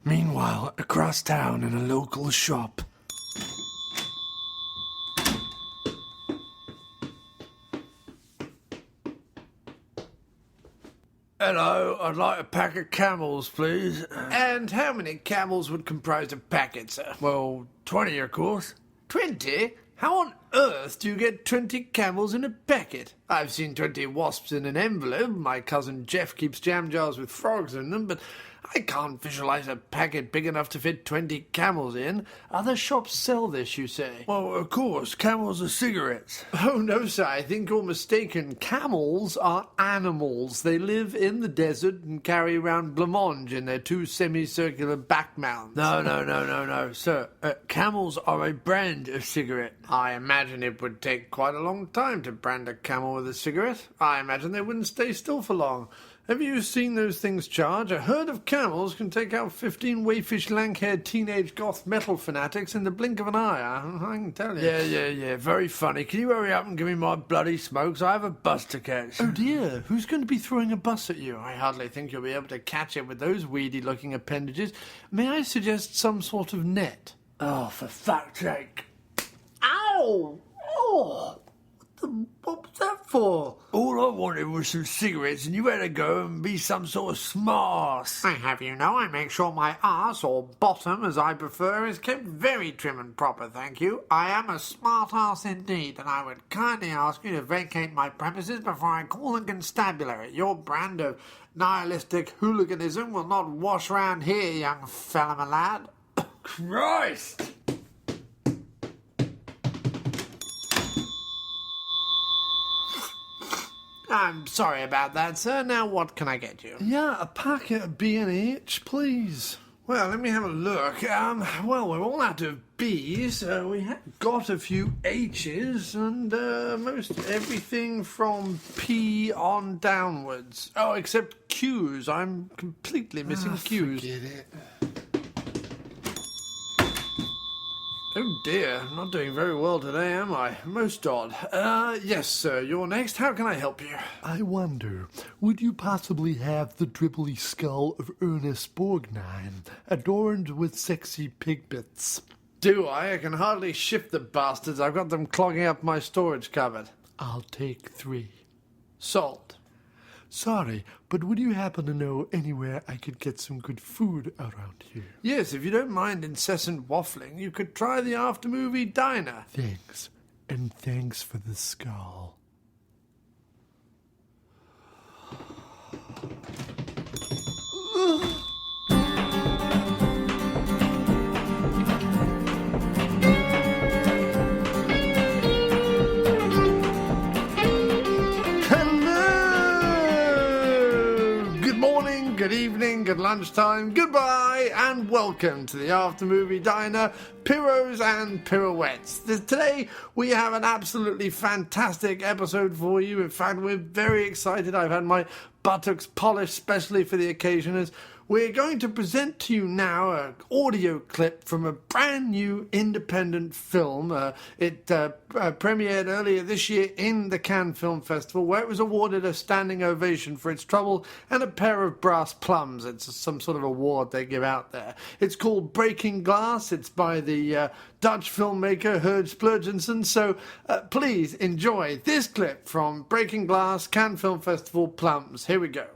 Meanwhile, across town in a local shop. Hello, I'd like a pack of Camels, please. And how many camels would comprise a packet, sir? Well, 20, of course. 20? How on earth do you get 20 camels in a packet? I've seen 20 wasps in an envelope. My cousin Jeff keeps jam jars with frogs in them, but I can't visualize a packet big enough to fit 20 camels in. Other shops sell this, you say? Well, of course, Camels are cigarettes. Oh, no, sir, I think you're mistaken. Camels are animals. They live in the desert and carry around blancmange in their two semicircular back mounds. No, sir. Camels are a brand of cigarette. I imagine it would take quite a long time to brand a camel with a cigarette. I imagine they wouldn't stay still for long. Have you seen those things charge? A herd of camels can take out 15 wayfish, lank-haired teenage goth metal fanatics in the blink of an eye, I can tell you. Yeah, very funny. Can you hurry up and give me my bloody smokes? I have a bus to catch. Oh dear, who's going to be throwing a bus at you? I hardly think you'll be able to catch it with those weedy-looking appendages. May I suggest some sort of net? Oh, for fuck's sake. Ow! Oh! What was that for? All I wanted was some cigarettes, and you had to go and be some sort of smartass. I have you know, I make sure my arse, or bottom as I prefer, is kept very trim and proper, thank you. I am a smartass indeed, and I would kindly ask you to vacate my premises before I call the constabulary. Your brand of nihilistic hooliganism will not wash round here, young fella, my lad. Christ! I'm sorry about that, sir. Now what can I get you? Yeah, a packet of B&H, please. Well, let me have a look. Well, we're all out of B's. We have got a few H's and most everything from P on downwards. Oh, except Q's. I'm completely missing Q's. Forget it. Oh dear, I'm not doing very well today, am I? Most odd. Yes, sir, you're next. How can I help you? I wonder, would you possibly have the dribbly skull of Ernest Borgnine, adorned with sexy pig bits? Do I? I can hardly shift the bastards. I've got them clogging up my storage cupboard. I'll take 3. Salt. Sorry, but would you happen to know anywhere I could get some good food around here? Yes, if you don't mind incessant waffling, you could try the after-movie diner. Thanks, and thanks for the skull. Good evening, good lunchtime, goodbye, and welcome to the After-Movie Diner, Pyros and Pirouettes. Today, we have an absolutely fantastic episode for you. In fact, we're very excited. I've had my buttocks polished specially for the occasion as we're going to present to you now an audio clip from a brand new independent film. It premiered earlier this year in the Cannes Film Festival, where it was awarded a standing ovation for its trouble and a pair of brass plums. It's some sort of award they give out there. It's called Breaking Glass. It's by the Dutch filmmaker Herge Splurgensen. So please enjoy this clip from Breaking Glass, Cannes Film Festival, Plums. Here we go.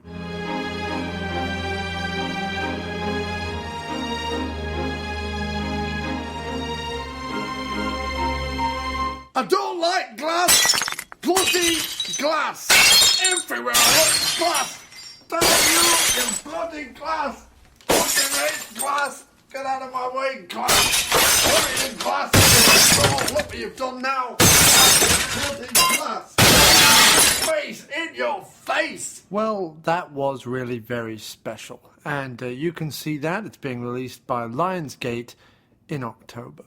I don't like glass. Bloody glass. Everywhere I look, glass. Damn you bloody glass. Fucking hate glass. Get out of my way, glass. What are you glass? Oh, look what you've done now. Bloody glass. Face in your face. Well, that was really very special. And you can see that. It's being released by Lionsgate in October.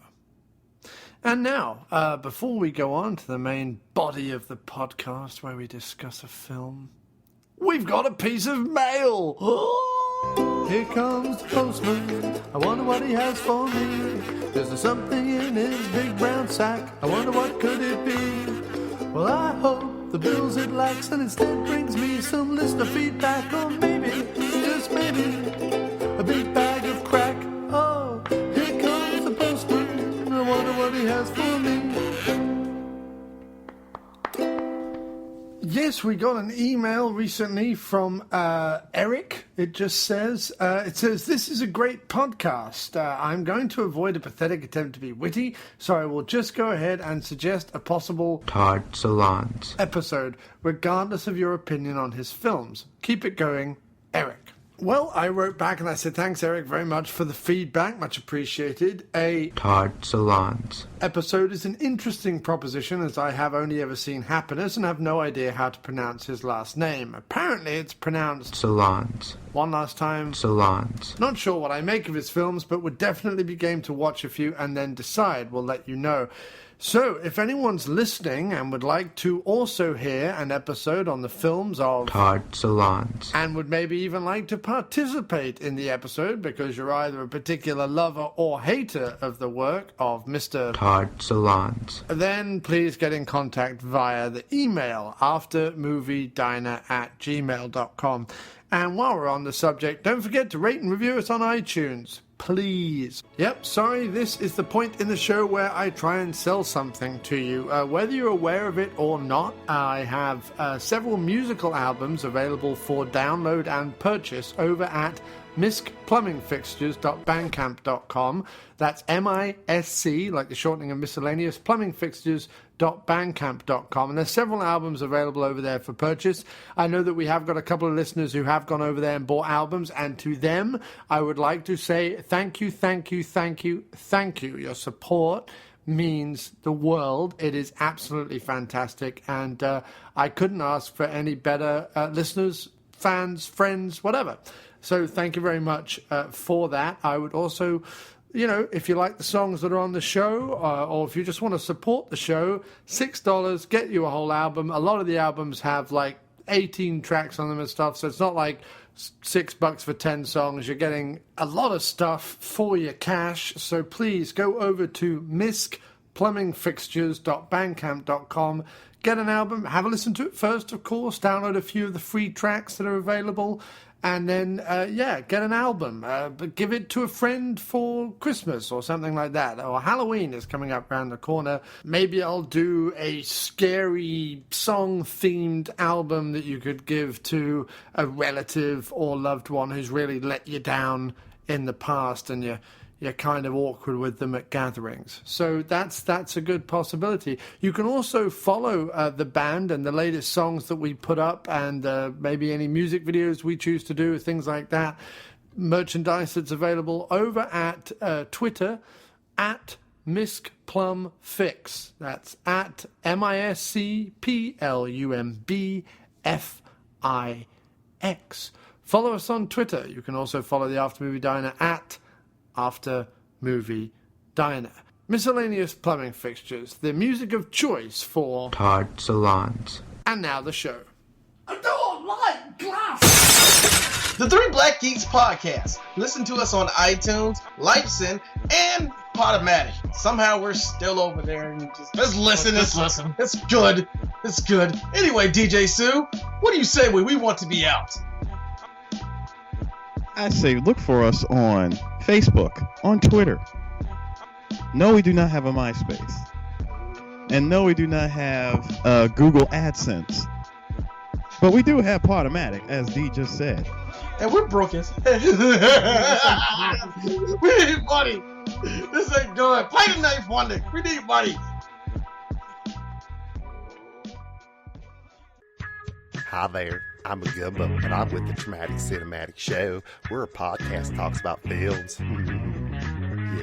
And now, before we go on to the main body of the podcast where we discuss a film, we've got a piece of mail! Here comes the postman, I wonder what he has for me. There's something in his big brown sack, I wonder what could it be. Well, I hope the bills it lacks and instead brings me some listener feedback, or maybe, just maybe, a big bag of crack. Yes, we got an email recently from Eric. It just says, this is a great podcast. I'm going to avoid a pathetic attempt to be witty, so I will just go ahead and suggest a possible Todd Solondz episode, regardless of your opinion on his films. Keep it going, Eric. Well, I wrote back and I said, thanks, Eric, very much for the feedback. Much appreciated. A Todd Solondz episode is an interesting proposition, as I have only ever seen Happiness and have no idea how to pronounce his last name. Apparently, it's pronounced Solondz. One last time. Solondz. Not sure what I make of his films, but would definitely be game to watch a few and then decide. We'll let you know. So, if anyone's listening and would like to also hear an episode on the films of Todd Solondz, and would maybe even like to participate in the episode because you're either a particular lover or hater of the work of Mr. Todd Solondz, then please get in contact via the email aftermoviediner@gmail.com. And while we're on the subject, don't forget to rate and review us on iTunes. Please. Yep, sorry, this is the point in the show where I try and sell something to you. Whether you're aware of it or not, I have several musical albums available for download and purchase over at miscplumbingfixtures.bandcamp.com. That's MISC, like the shortening of miscellaneous, plumbingfixtures.bandcamp.com. And there's several albums available over there for purchase. I know that we have got a couple of listeners who have gone over there and bought albums, and to them, I would like to say thank you, thank you, thank you, thank you. Your support means the world. It is absolutely fantastic, and I couldn't ask for any better listeners, fans, friends, whatever. So thank you very much for that. I would also, if you like the songs that are on the show, or if you just want to support the show, $6, get you a whole album. A lot of the albums have like 18 tracks on them and stuff, so it's not like $6 for 10 songs. You're getting a lot of stuff for your cash. So please go over to miscplumbingfixtures.bandcamp.com. Get an album, have a listen to it first, of course, download a few of the free tracks that are available, and then, get an album. But give it to a friend for Christmas or something like that. Or Halloween is coming up around the corner. Maybe I'll do a scary song-themed album that you could give to a relative or loved one who's really let you down in the past and you're kind of awkward with them at gatherings. So that's a good possibility. You can also follow the band and the latest songs that we put up, and maybe any music videos we choose to do, things like that. Merchandise that's available over at Twitter at MiscPlumFix. That's at MiscPlumbFix. Follow us on Twitter. You can also follow the After Movie Diner at After Movie Diner. Miscellaneous plumbing fixtures, the music of choice for Todd Solondz. And now the show. I don't like glass! The Three Black Geeks Podcast. Listen to us on iTunes, Libsyn, and Podomatic. Somehow we're still over there and just listen. It's good. It's good. Anyway, DJ Sue, what do you say when we want to be out? I say look for us on Facebook, on Twitter. No, we do not have a MySpace. And no, we do not have Google AdSense. But we do have Podomatic, as Dee just said. And we're broke as We need money. This ain't good. Play the knife one. We need money. Hi there, I'm a Gumbo, and I'm with the Traumatic Cinematic Show. We're a podcast that talks about films.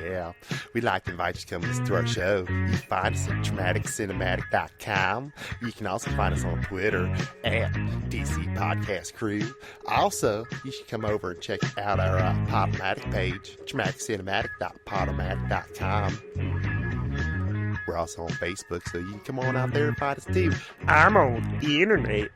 Yeah, we'd like to invite you to come listen to our show. You can find us at traumaticcinematic.com. You can also find us on Twitter at DC Podcast Crew. Also, you should come over and check out our Podomatic page, traumaticcinematic.podomatic.com. We're also on Facebook, so you can come on out there and find us too. I'm on the internet.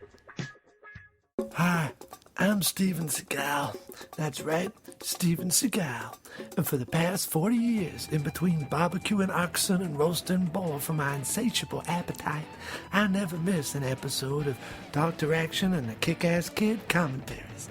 Hi, I'm Steven Seagal. That's right, Steven Seagal. And for the past 40 years, in between barbecuing oxen and roasting boar for my insatiable appetite, I never miss an episode of Dr. Action and the Kick-Ass Kid commentaries.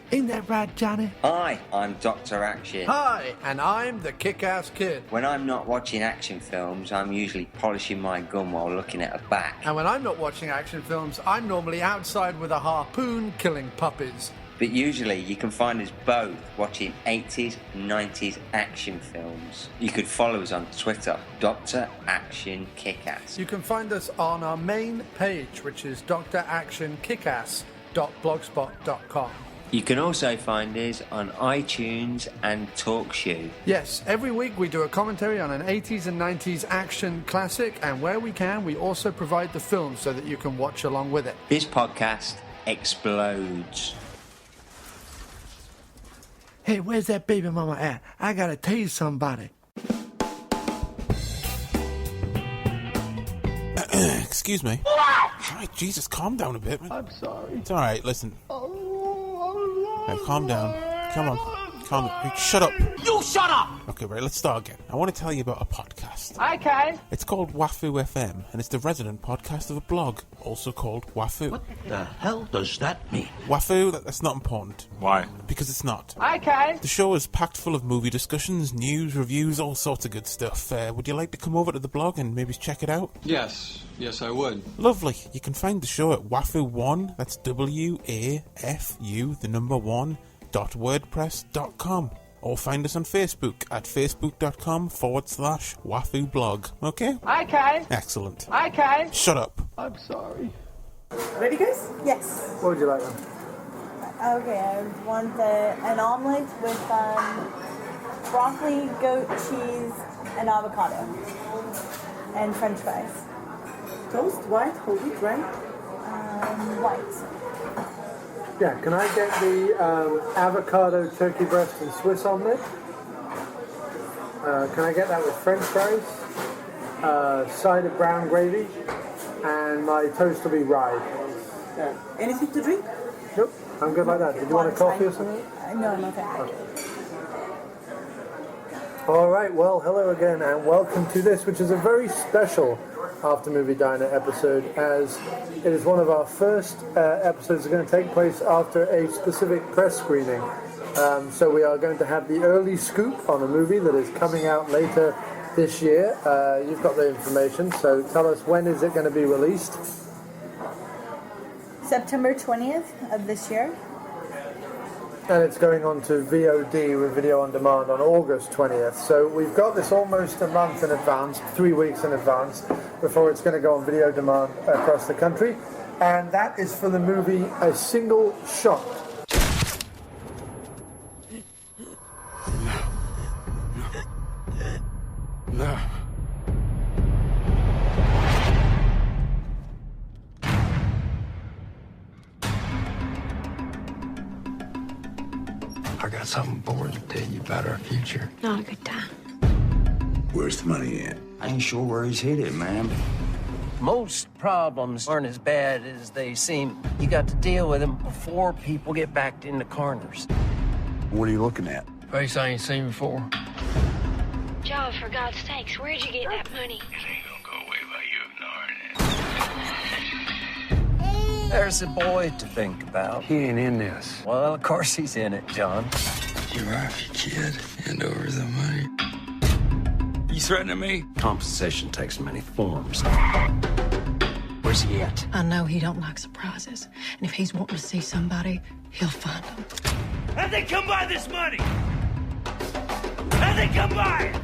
Ain't that right, Johnny? Hi, I'm Dr. Action. Hi, and I'm the Kick-Ass Kid. When I'm not watching action films, I'm usually polishing my gun while looking at a bat. And when I'm not watching action films, I'm normally outside with a harpoon killing puppies. But usually you can find us both watching 80s and 90s action films. You could follow us on Twitter, Dr. Action Kickass. You can find us on our main page, which is dractionkickass.blogspot.com. You can also find us on iTunes and TalkShoe. Yes, every week we do a commentary on an 80s and 90s action classic, and where we can, we also provide the film so that you can watch along with it. This podcast explodes. Hey, where's that baby mama at? I gotta tase somebody. Excuse me. All right, Jesus, calm down a bit. I'm sorry. It's all right, listen. Hey, calm down. Come on. Calm down. Hey, shut up. You shut up! Okay, right, let's start again. I want to tell you about a podcast. Okay. It's called Wafoo FM, and it's the resident podcast of a blog, also called Wafoo. What the hell does that mean? Wafoo, that's not important. Why? Because it's not. Okay. The show is packed full of movie discussions, news, reviews, all sorts of good stuff. Would you like to come over to the blog and maybe check it out? Yes, I would. Lovely. You can find the show at Wafoo1, that's WAFU, the number 1.wordpress.com. Or find us on Facebook at facebook.com/Wafoo blog. Okay? Okay. Excellent. Okay. Shut up. I'm sorry. Ready, guys? Yes. What would you like then? Okay, I want an omelet with broccoli, goat cheese, and avocado. And french fries. Toast, white, whole wheat, right? White. Yeah, can I get the avocado, turkey breast, and Swiss omelette? Can I get that with french fries, side of brown gravy, and my toast will be rye. Anything to drink? Nope, I'm good like that. Did you want a coffee or something? No, I'm okay. All right, well, hello again, and welcome to this, which is a very special After Movie Diner episode, as it is one of our first episodes that are going to take place after a specific press screening. So we are going to have the early scoop on a movie that is coming out later this year. You've got the information, so tell us, when is it going to be released? September 20th of this year. And it's going on to VOD with video on demand on August 20th. So we've got this almost a month in advance, 3 weeks in advance, before it's going to go on video demand across the country. And that is for the movie A Single Shot. No. I got something important to tell you about our future. Not a good time. Where's the money at? I ain't sure where he's headed, man. Most problems aren't as bad as they seem. You got to deal with them before people get backed into corners. What are you looking at? Face I ain't seen before. Joe, for God's sakes, where'd you get that money? It ain't gonna go away by you ignoring it. There's a boy to think about. He ain't in this. Well, of course he's in it, John. You're off, you kid. Hand over the money. You threatening me? Compensation takes many forms. Where's he at? I know he don't like surprises, and if he's wanting to see somebody, he'll find them. How'd they come by this money? How'd they come by it?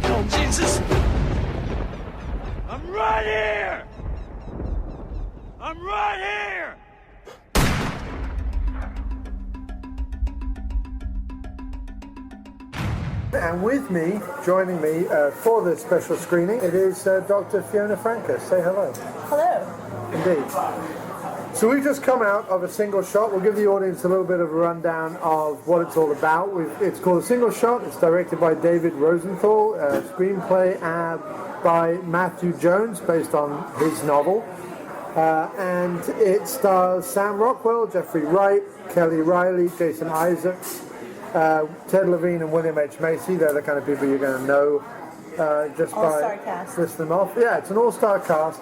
Oh, Jesus! I'm right here! I'm right here! And with me, joining me for this special screening, it is Dr.Fiona Frankis. Say hello. Hello. Indeed. So we've just come out of A Single Shot. We'll give the audience a little bit of a rundown of what it's all about. It's called A Single Shot. It's directed by David Rosenthal, screenplay by Matthew Jones, based on his novel. And it stars Sam Rockwell, Jeffrey Wright, Kelly Riley, Jason Isaacs, Ted Levine and William H Macy. They're the kind of people you're going to know just by listing them off. Yeah, it's an all-star cast.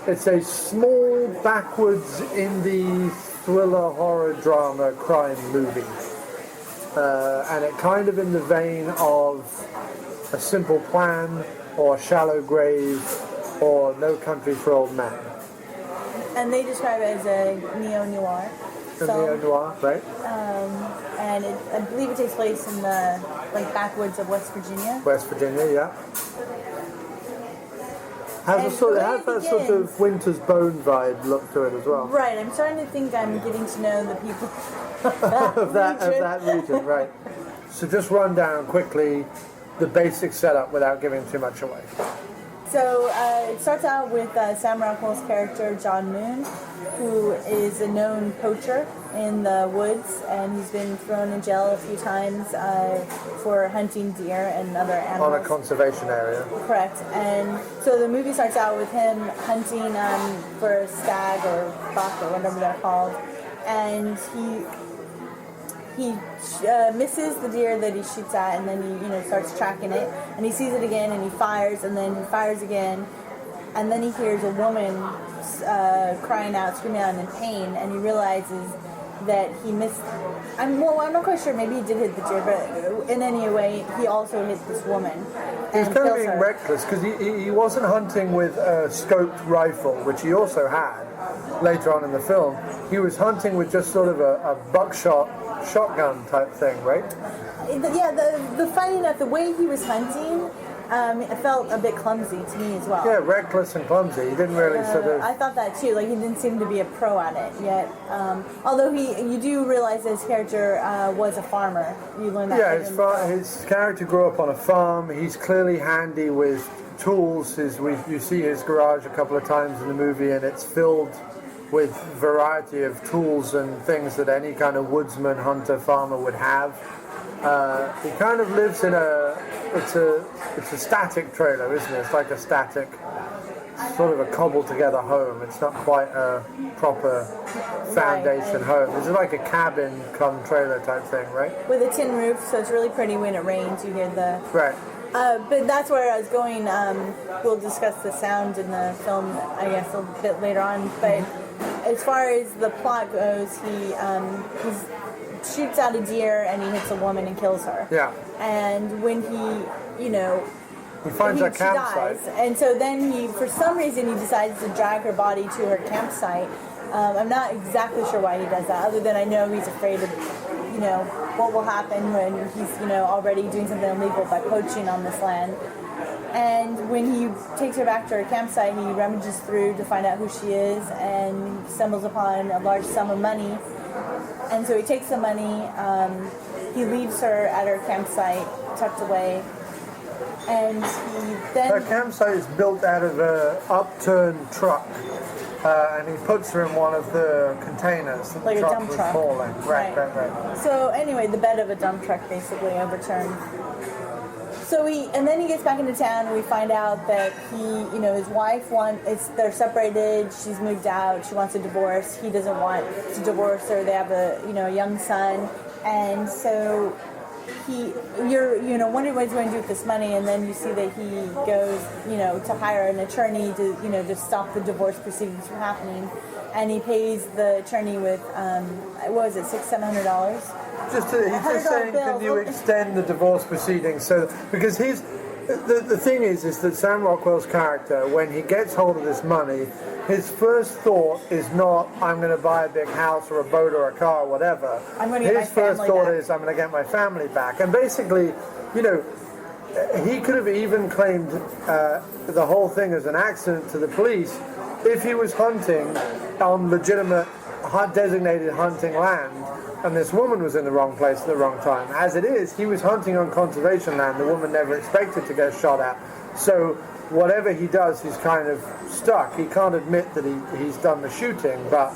It's a small backwoods indie thriller horror drama crime movie. And it kind of in the vein of A Simple Plan or Shallow Grave or No Country for Old Men. And they describe it as a neo-noir. Neo-noir, right? And I believe it takes place in the backwoods of West Virginia. West Virginia, yeah. Has that sort of Winter's Bone vibe look to it as well. Right, I'm starting to think I'm getting to know the people of that region, right. So just run down quickly the basic setup without giving too much away. So it starts out with Sam Rockwell's character, John Moon, who is a known poacher in the woods, and he's been thrown in jail a few times for hunting deer and other animals. On a conservation area. Correct. And so the movie starts out with him hunting for a stag or buck or whatever they're called, and he misses the deer that he shoots at, and then he starts tracking it, and he sees it again, and he fires, and then he fires again, and then he hears a woman crying out, screaming out in pain, and he realizes that he missed. I'm not quite sure. Maybe he did hit the deer, but in any way, he also hit this woman. He's kind of being reckless because he wasn't hunting with a scoped rifle, which he also had later on in the film. He was hunting with just sort of a buckshot shotgun type thing, right? Yeah, the funny enough, the way he was hunting, it felt a bit clumsy to me as well. Yeah, reckless and clumsy. He didn't really I thought that too. Like, he didn't seem to be a pro at it yet. Although you do realize his character was a farmer. You learn that. Yeah, his character grew up on a farm. He's clearly handy with tools. You see his garage a couple of times in the movie, and it's filled with variety of tools and things that any kind of woodsman, hunter, farmer would have. He kind of lives in it's a static trailer, isn't it? It's like a static, sort of a cobbled together home. It's not quite a proper foundation home. It's like a cabin come trailer type thing, right? With a tin roof, so it's really pretty when it rains. You hear the... Right. But that's where I was going. We'll discuss the sound in the film, I guess, a bit later on. But as far as the plot goes, he shoots out a deer and he hits a woman and kills her. Yeah. And when he finds a campsite. Dies, and so then for some reason, he decides to drag her body to her campsite. I'm not exactly sure why he does that, other than I know he's afraid of, what will happen when he's, already doing something illegal by poaching on this land. And when he takes her back to her campsite, he rummages through to find out who she is, and stumbles upon a large sum of money. And so he takes the money, he leaves her at her campsite, tucked away, and he then... Her campsite is built out of an upturned truck, and he puts her in one of the containers that like the a truck dump was truck. hauling. Right. So anyway, the bed of a dump truck basically overturned. So then he gets back into town, and we find out that his wife they're separated. She's moved out. She wants a divorce. He doesn't want to divorce her. They have a young son, and so you're wondering what he's going to do with this money, and then you see that he goes to hire an attorney to stop the divorce proceedings from happening, and he pays the attorney with what was it, $600-700? He's just saying, can you extend the divorce proceedings? So, because the thing is that Sam Rockwell's character, when he gets hold of this money, his first thought is not, I'm going to buy a big house or a boat or a car or whatever. His first thought is, I'm going to get my family back. And basically, he could have even claimed the whole thing as an accident to the police if he was hunting on legitimate, designated hunting land, and this woman was in the wrong place at the wrong time. As it is, he was hunting on conservation land. The woman never expected to get shot at. So whatever he does, he's kind of stuck. He can't admit that he's done the shooting, but...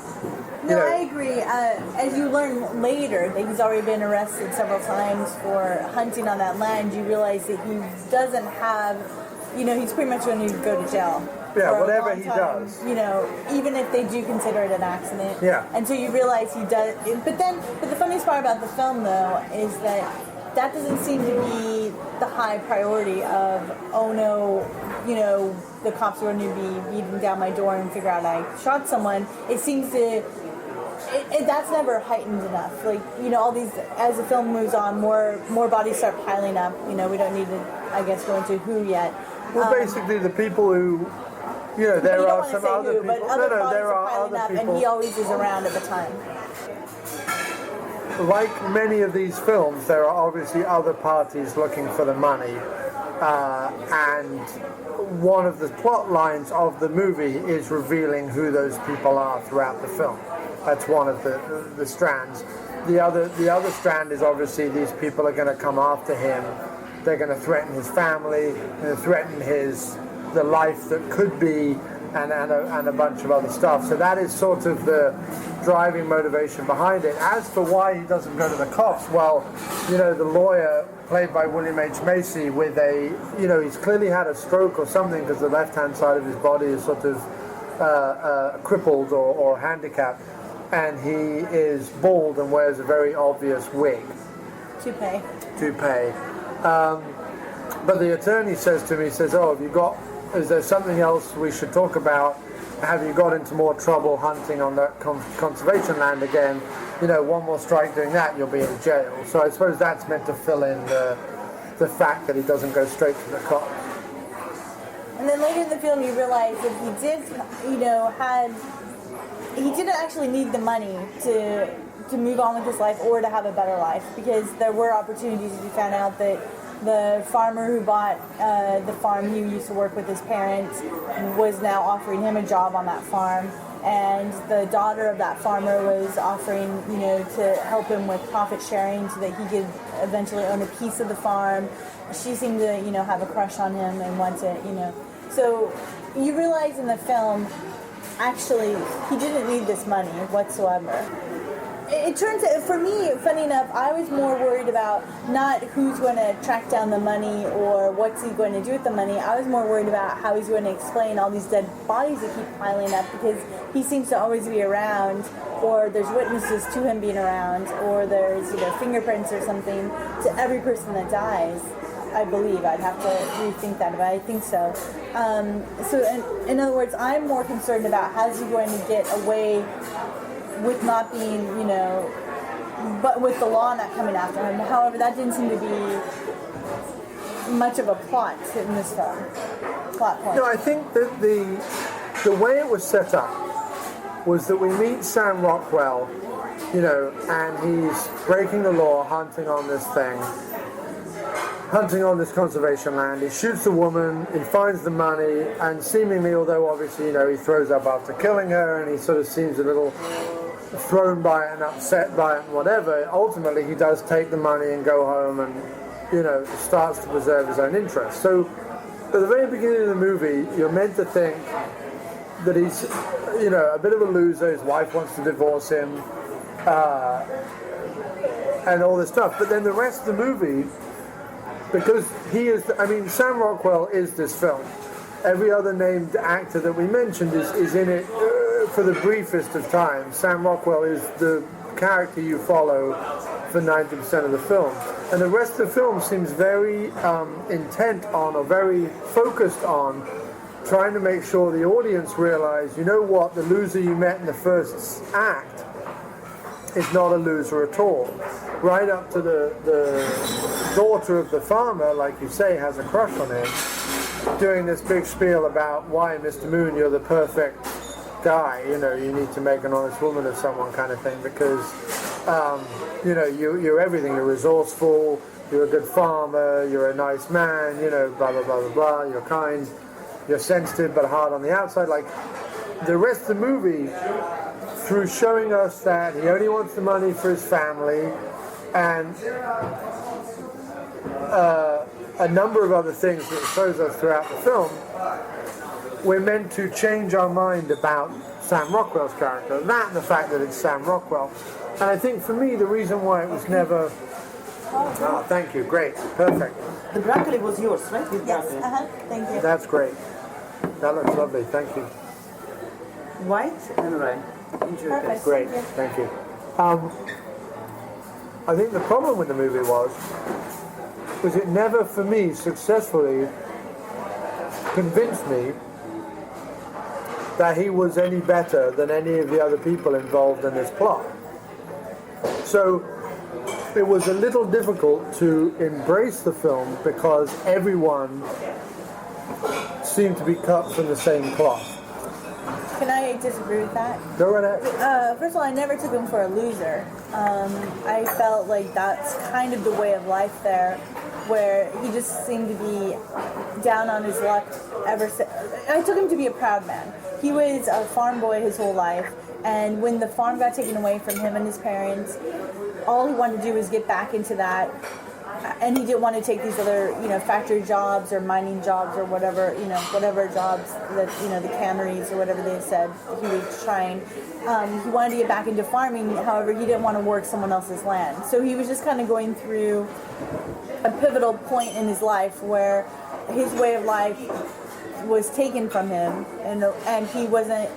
I agree. As you learn later that he's already been arrested several times for hunting on that land, you realize that he doesn't have... he's pretty much going to go to jail. Yeah, whatever he does. Even if they do consider it an accident. Yeah. Until you realize he does. But the funniest part about the film, though, is that doesn't seem to be the high priority of, oh no, you know, the cops are going to be beating down my door and figure out I shot someone, it seems to... that's never heightened enough. Like, you know, all these, as the film moves on, more bodies start piling up. You know, we don't need to, I guess, go into who yet. Well, basically, the people who, you know, there are some other people. But other bodies are piling up, and he always is around at the time. Like many of these films, there are obviously other parties looking for the money, and one of the plot lines of the movie is revealing who those people are throughout the film. That's one of the strands. The other strand is obviously these people are going to come after him. They're going to threaten his family, and threaten the life that could be, and a bunch of other stuff. So that is sort of the driving motivation behind it. As for why he doesn't go to the cops, well, you know, the lawyer played by William H Macy with he's clearly had a stroke or something, because the left-hand side of his body is sort of crippled or handicapped, and he is bald and wears a very obvious wig. Toupee. But the attorney says to me, is there something else we should talk about? Have you got into more trouble hunting on that conservation land again? You know, one more strike doing that, you'll be in jail. So I suppose that's meant to fill in the fact that he doesn't go straight to the cops. And then later in the film, you realize that he did, you know, he didn't actually need the money to move on with his life or to have a better life, because there were opportunities. We found out that the farmer who bought the farm he used to work with his parents was now offering him a job on that farm, and the daughter of that farmer was offering, you know, to help him with profit sharing so that he could eventually own a piece of the farm. She seemed to, you know, have a crush on him and want to, you know. So you realize in the film, actually, he didn't need this money whatsoever. It turns out, for me, funny enough, I was more worried about not who's going to track down the money or what's he going to do with the money. I was more worried about how he's going to explain all these dead bodies that keep piling up, because he seems to always be around, or there's witnesses to him being around, or there's, you know, fingerprints or something to every person that dies. I believe. I'd have to rethink that, but I think so. So in other words, I'm more concerned about how's he going to get away with not being, you know, but with the law not coming after him. However, that didn't seem to be much of a plot in this film. Plot point. No, I think that the way it was set up was that we meet Sam Rockwell, you know, and he's breaking the law, hunting on this conservation land. He shoots the woman, he finds the money, and seemingly, although obviously, you know, he throws up after killing her, and he sort of seems a little thrown by it and upset by it and whatever, ultimately he does take the money and go home and, you know, starts to preserve his own interests. So at the very beginning of the movie, you're meant to think that he's, you know, a bit of a loser, his wife wants to divorce him, and all this stuff. But then the rest of the movie, because he is, I mean, Sam Rockwell is this film. Every other named actor that we mentioned is in it for the briefest of times. Sam Rockwell is the character you follow for 90% of the film. And the rest of the film seems very intent on, or very focused on, trying to make sure the audience realize, you know what, the loser you met in the first act is not a loser at all. Right up to the daughter of the farmer, like you say, has a crush on him, doing this big spiel about why, Mr. Moon, you're the perfect guy, you know, you need to make an honest woman of someone, kind of thing, because, you know, you're everything. You're resourceful, you're a good farmer, you're a nice man, you know, blah, blah, blah, blah, blah, you're kind, you're sensitive but hard on the outside. Like, the rest of the movie, through showing us that he only wants the money for his family, and a number of other things that it shows us throughout the film, we're meant to change our mind about Sam Rockwell's character. That and the fact that it's Sam Rockwell. And I think for me, the reason why it was never... Oh, thank you. Great. Perfect. The broccoli was yours, right? With Yes. broccoli. Thank you. That's great. That looks lovely. Thank you. White and red. Enjoy Perfect. this. Great. Thank you. I think the problem with the movie was it never, for me, successfully convince me that he was any better than any of the other people involved in this plot. So it was a little difficult to embrace the film because everyone seemed to be cut from the same cloth. Can I disagree with that? Go right ahead. First of all, I never took him for a loser. I felt like that's kind of the way of life there, where he just seemed to be down on his luck ever since. I took him to be a proud man. He was a farm boy his whole life, and when the farm got taken away from him and his parents, all he wanted to do was get back into that, and he didn't want to take these other, factory jobs or mining jobs or whatever, whatever jobs that, the canneries or whatever they said he was trying. He wanted to get back into farming, however, he didn't want to work someone else's land. So he was just kind of going through a pivotal point in his life where his way of life was taken from him, and he wasn't.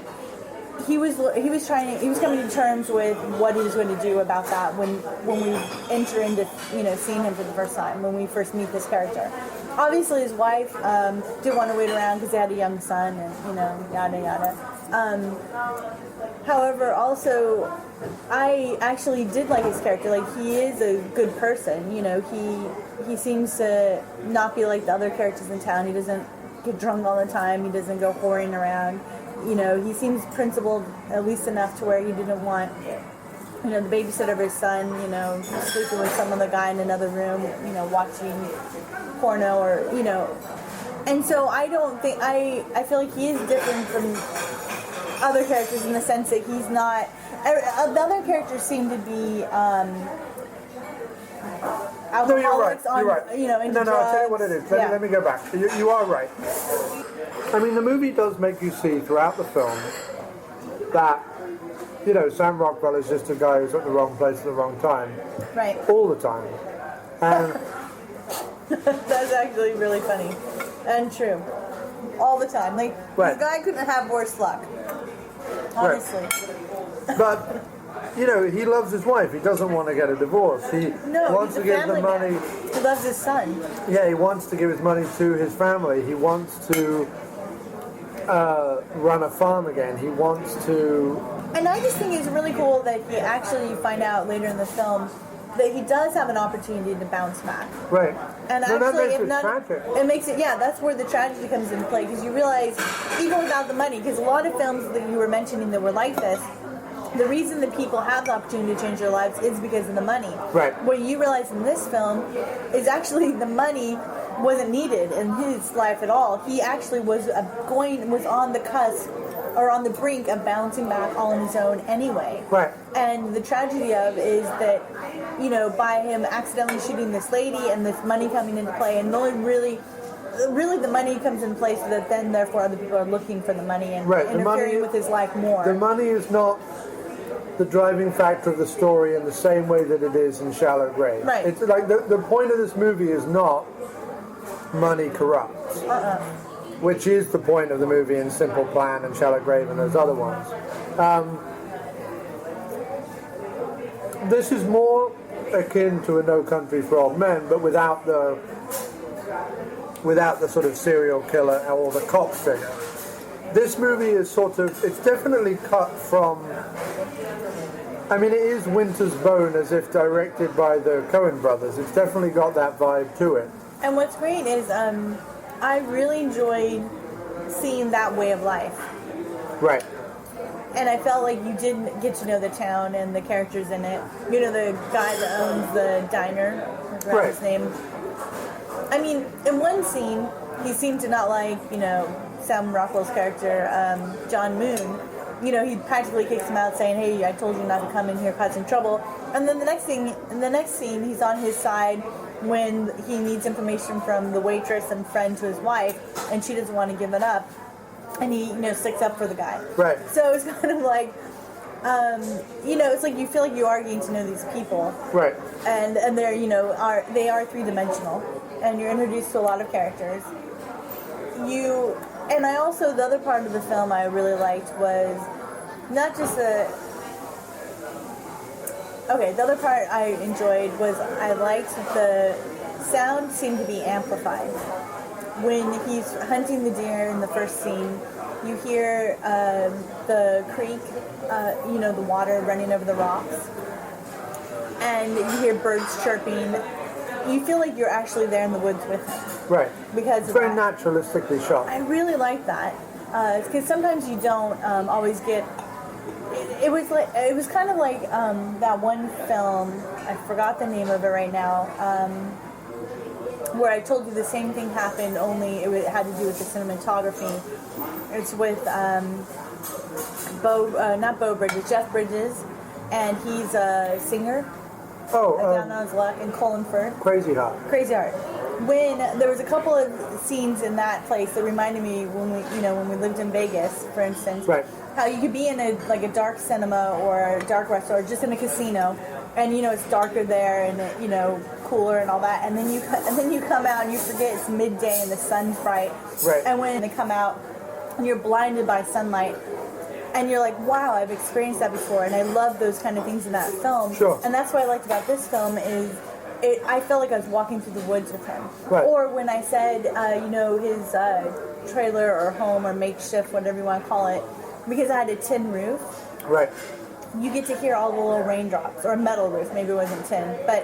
He was coming to terms with what he was going to do about that when we enter into seeing him for the first time, when we first meet this character. Obviously, his wife didn't want to wait around because they had a young son, and yada yada. However, also, I actually did like his character. Like, he is a good person. He seems to not be like the other characters in town. He doesn't get drunk all the time. He doesn't go whoring around. He seems principled at least enough to where he didn't want, the babysitter of his son, sleeping with some other guy in another room, watching porno or, And so I don't think, I feel like he is different from other characters in the sense that he's not, the other characters seem to be, No, you're right. You're right. Into drugs. I'll tell you what it is. Let me go back. You are right. I mean, the movie does make you see throughout the film that, Sam Rockwell is just a guy who's at the wrong place at the wrong time. Right. All the time. And that's actually really funny and true. All the time. Like, right. This guy couldn't have worse luck. Honestly. Right. But he loves his wife. He doesn't want to get a divorce. He wants to give the money. Man. He loves his son. Yeah, he wants to give his money to his family. He wants to run a farm again. He wants to. And I just think it's really cool that he actually, you find out later in the film, that he does have an opportunity to bounce back. Right. And that actually, makes it tragic. It makes it, that's where the tragedy comes into play, because you realize, even without the money, because a lot of films that you were mentioning that were like this, the reason that people have the opportunity to change their lives is because of the money. Right. What you realize in this film is actually the money wasn't needed in his life at all. He actually was on the cusp or on the brink of bouncing back all on his own anyway. Right. And the tragedy of is that, by him accidentally shooting this lady and this money coming into play, and only really the money comes in place so that then therefore other people are looking for the money and interfering with his life more. The money is not the driving factor of the story in the same way that it is in Shallow Grave. Right. It's like the point of this movie is not money corrupts, which is the point of the movie in Simple Plan and Shallow Grave and those other ones. This is more akin to a No Country for Old Men, but without the sort of serial killer or the cop figure. This movie is it's definitely cut from, it is Winter's Bone as if directed by the Coen brothers. It's definitely got that vibe to it. And what's great is I really enjoyed seeing that way of life. Right. And I felt like you did get to know the town and the characters in it. The guy that owns the diner, I forgot his name. In one scene, he seemed to not like, Sam Rockwell's character, John Moon. He practically kicks him out saying, hey, I told you not to come in here causing trouble. And then the next scene, he's on his side when he needs information from the waitress and friend to his wife, and she doesn't want to give it up. And he, sticks up for the guy. Right. So it's kind of like, it's like you feel like you are getting to know these people. Right. And they're, they are three-dimensional. And you're introduced to a lot of characters. And I also, the other part of the film I really liked was not just the other part I enjoyed was I liked the sound seemed to be amplified. when he's hunting the deer in the first scene, you hear the creek, the water running over the rocks, and you hear birds chirping. You feel like you're actually there in the woods with him. Right. Because it's very naturalistically shot. I really like that. Because sometimes you don't always get. It was kind of like that one film. I forgot the name of it right now. Where I told you the same thing happened, only it had to do with the cinematography. It's with Jeff Bridges, and he's a singer. Down on his luck in Colinford. Crazy Heart. Crazy Heart. When there was a couple of scenes in that place that reminded me when we lived in Vegas, for instance, right. How you could be in a dark cinema or a dark restaurant, or just in a casino, and it's darker there and cooler and all that, and then you come out and you forget it's midday and the sun's bright, right. And when they come out, you're blinded by sunlight. And you're like, wow, I've experienced that before, and I love those kind of things in that film. Sure. And that's what I liked about this film is I felt like I was walking through the woods with him. Right. Or when I said, his trailer or home or makeshift, whatever you want to call it, because I had a tin roof. Right. You get to hear all the little raindrops, or a metal roof, maybe it wasn't tin, but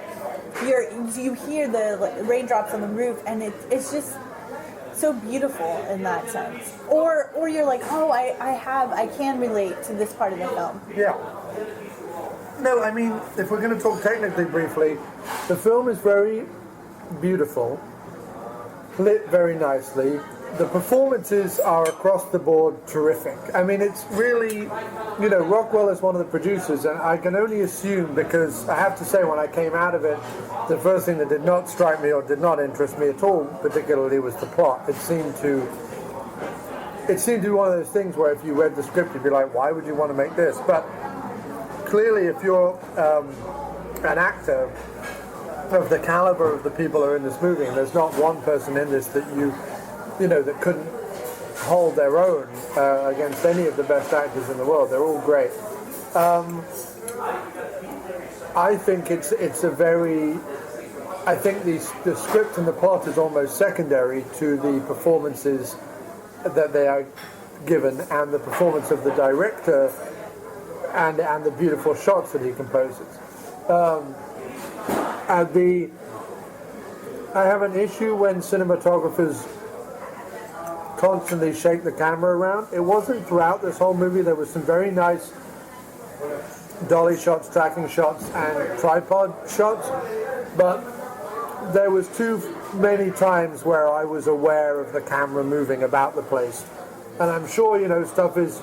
you hear the raindrops on the roof, and it's just so beautiful in that sense. Or you're like, oh, I can relate to this part of the film. Yeah. No, I mean, if we're going to talk technically briefly, the film is very beautiful, lit very nicely. The performances are across the board terrific. I mean, it's really, Rockwell is one of the producers, and I can only assume, because I have to say, when I came out of it, the first thing that did not strike me or did not interest me at all particularly was the plot. It seemed to be one of those things where if you read the script, you'd be like, why would you want to make this? But clearly, if you're an actor of the caliber of the people who are in this movie, and there's not one person in this that that couldn't hold their own against any of the best actors in the world. They're all great. I think I think the script and the plot is almost secondary to the performances that they are given, and the performance of the director and the beautiful shots that he composes. I have an issue when cinematographers constantly shake the camera around. It wasn't throughout this whole movie. There was some very nice dolly shots, tracking shots, and tripod shots, but there was too many times where I was aware of the camera moving about the place. And I'm sure, stuff is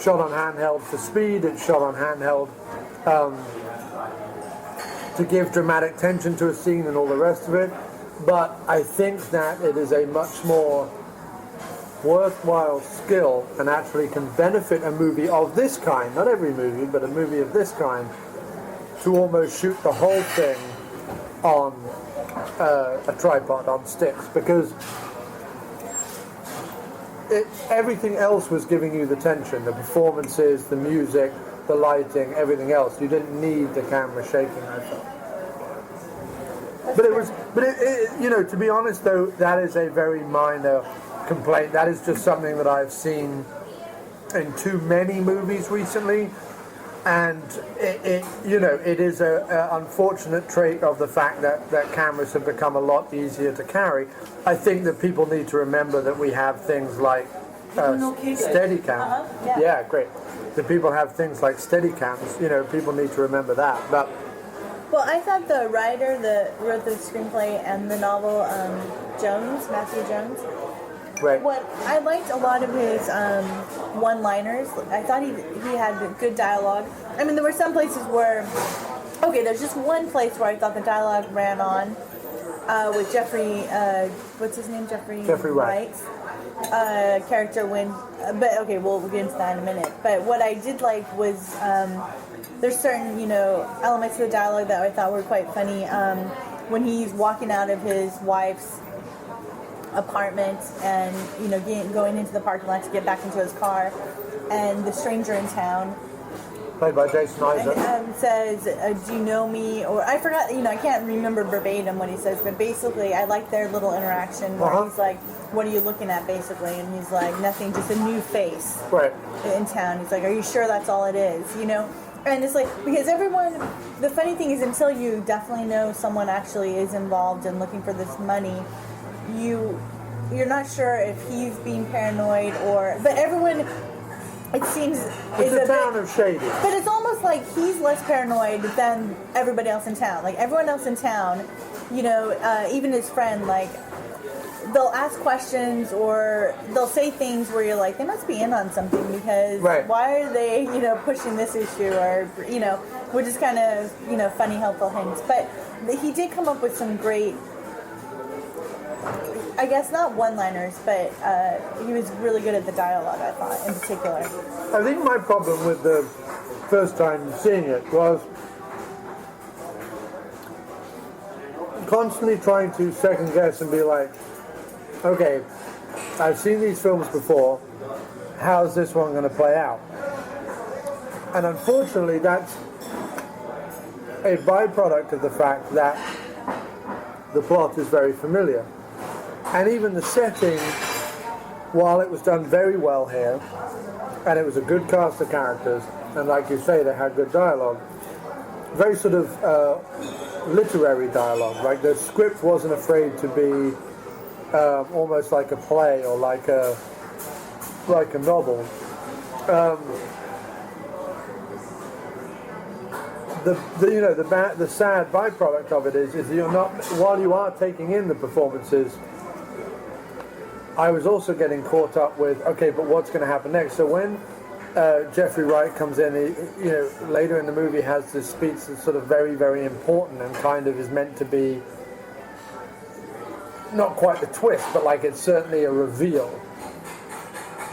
shot on handheld for speed, it's shot on handheld to give dramatic tension to a scene and all the rest of it, but I think that it is a much more worthwhile skill and actually can benefit a movie of this kind, not every movie, but a movie of this kind, to almost shoot the whole thing on a tripod, on sticks, because everything else was giving you the tension, the performances, the music, the lighting, everything else. You didn't need the camera shaking, I felt. To be honest though, that is a very minor complaint. That is just something that I've seen in too many movies recently, and it is a unfortunate trait of the fact that cameras have become a lot easier to carry. I think that people need to remember that we have things like Steadicam. Yeah, great. That people have things like Steadicams. People need to remember that. But well, I thought the writer that wrote the screenplay and the novel, Matthew Jones. Right. What I liked a lot of his one-liners. I thought he had good dialogue. I mean, there were some places where, there's just one place where I thought the dialogue ran on with Jeffrey. What's his name? Jeffrey Wright's character. We'll get into that in a minute. But what I did like was there's certain elements of the dialogue that I thought were quite funny. When he's walking out of his wife's apartment and going into the parking lot to get back into his car, and the stranger in town played by Jason Isaacs. Says, do you know me? Or I forgot, I can't remember verbatim what he says, but basically I like their little interaction where he's like, what are you looking at, basically? And he's like, nothing, just a new face in town. He's like, are you sure that's all it is? And it's like, because everyone, the funny thing is, until you definitely know someone actually is involved in looking for this money, you're not sure if he's being paranoid but everyone, it seems, it's a town of shady. But it's almost like he's less paranoid than everybody else in town. Like everyone else in town, even his friend, like, they'll ask questions or they'll say things where you're like, they must be in on something because why are they, pushing this issue or, which is kind of, funny, helpful hints. But he did come up with some great, I guess not one-liners, but he was really good at the dialogue, I thought, in particular. I think my problem with the first time seeing it was constantly trying to second guess and be like, okay, I've seen these films before, how's this one going to play out? And unfortunately, that's a byproduct of the fact that the plot is very familiar. And even the setting, while it was done very well here, and it was a good cast of characters, and like you say, they had good dialogue, very sort of literary dialogue. Like the script wasn't afraid to be almost like a play or like a novel. The sad byproduct of it is that you're not, while you are taking in the performances, I was also getting caught up with, okay, but what's going to happen next? So when Jeffrey Wright comes in, he, later in the movie has this speech that's sort of very, very important and kind of is meant to be not quite the twist, but like it's certainly a reveal.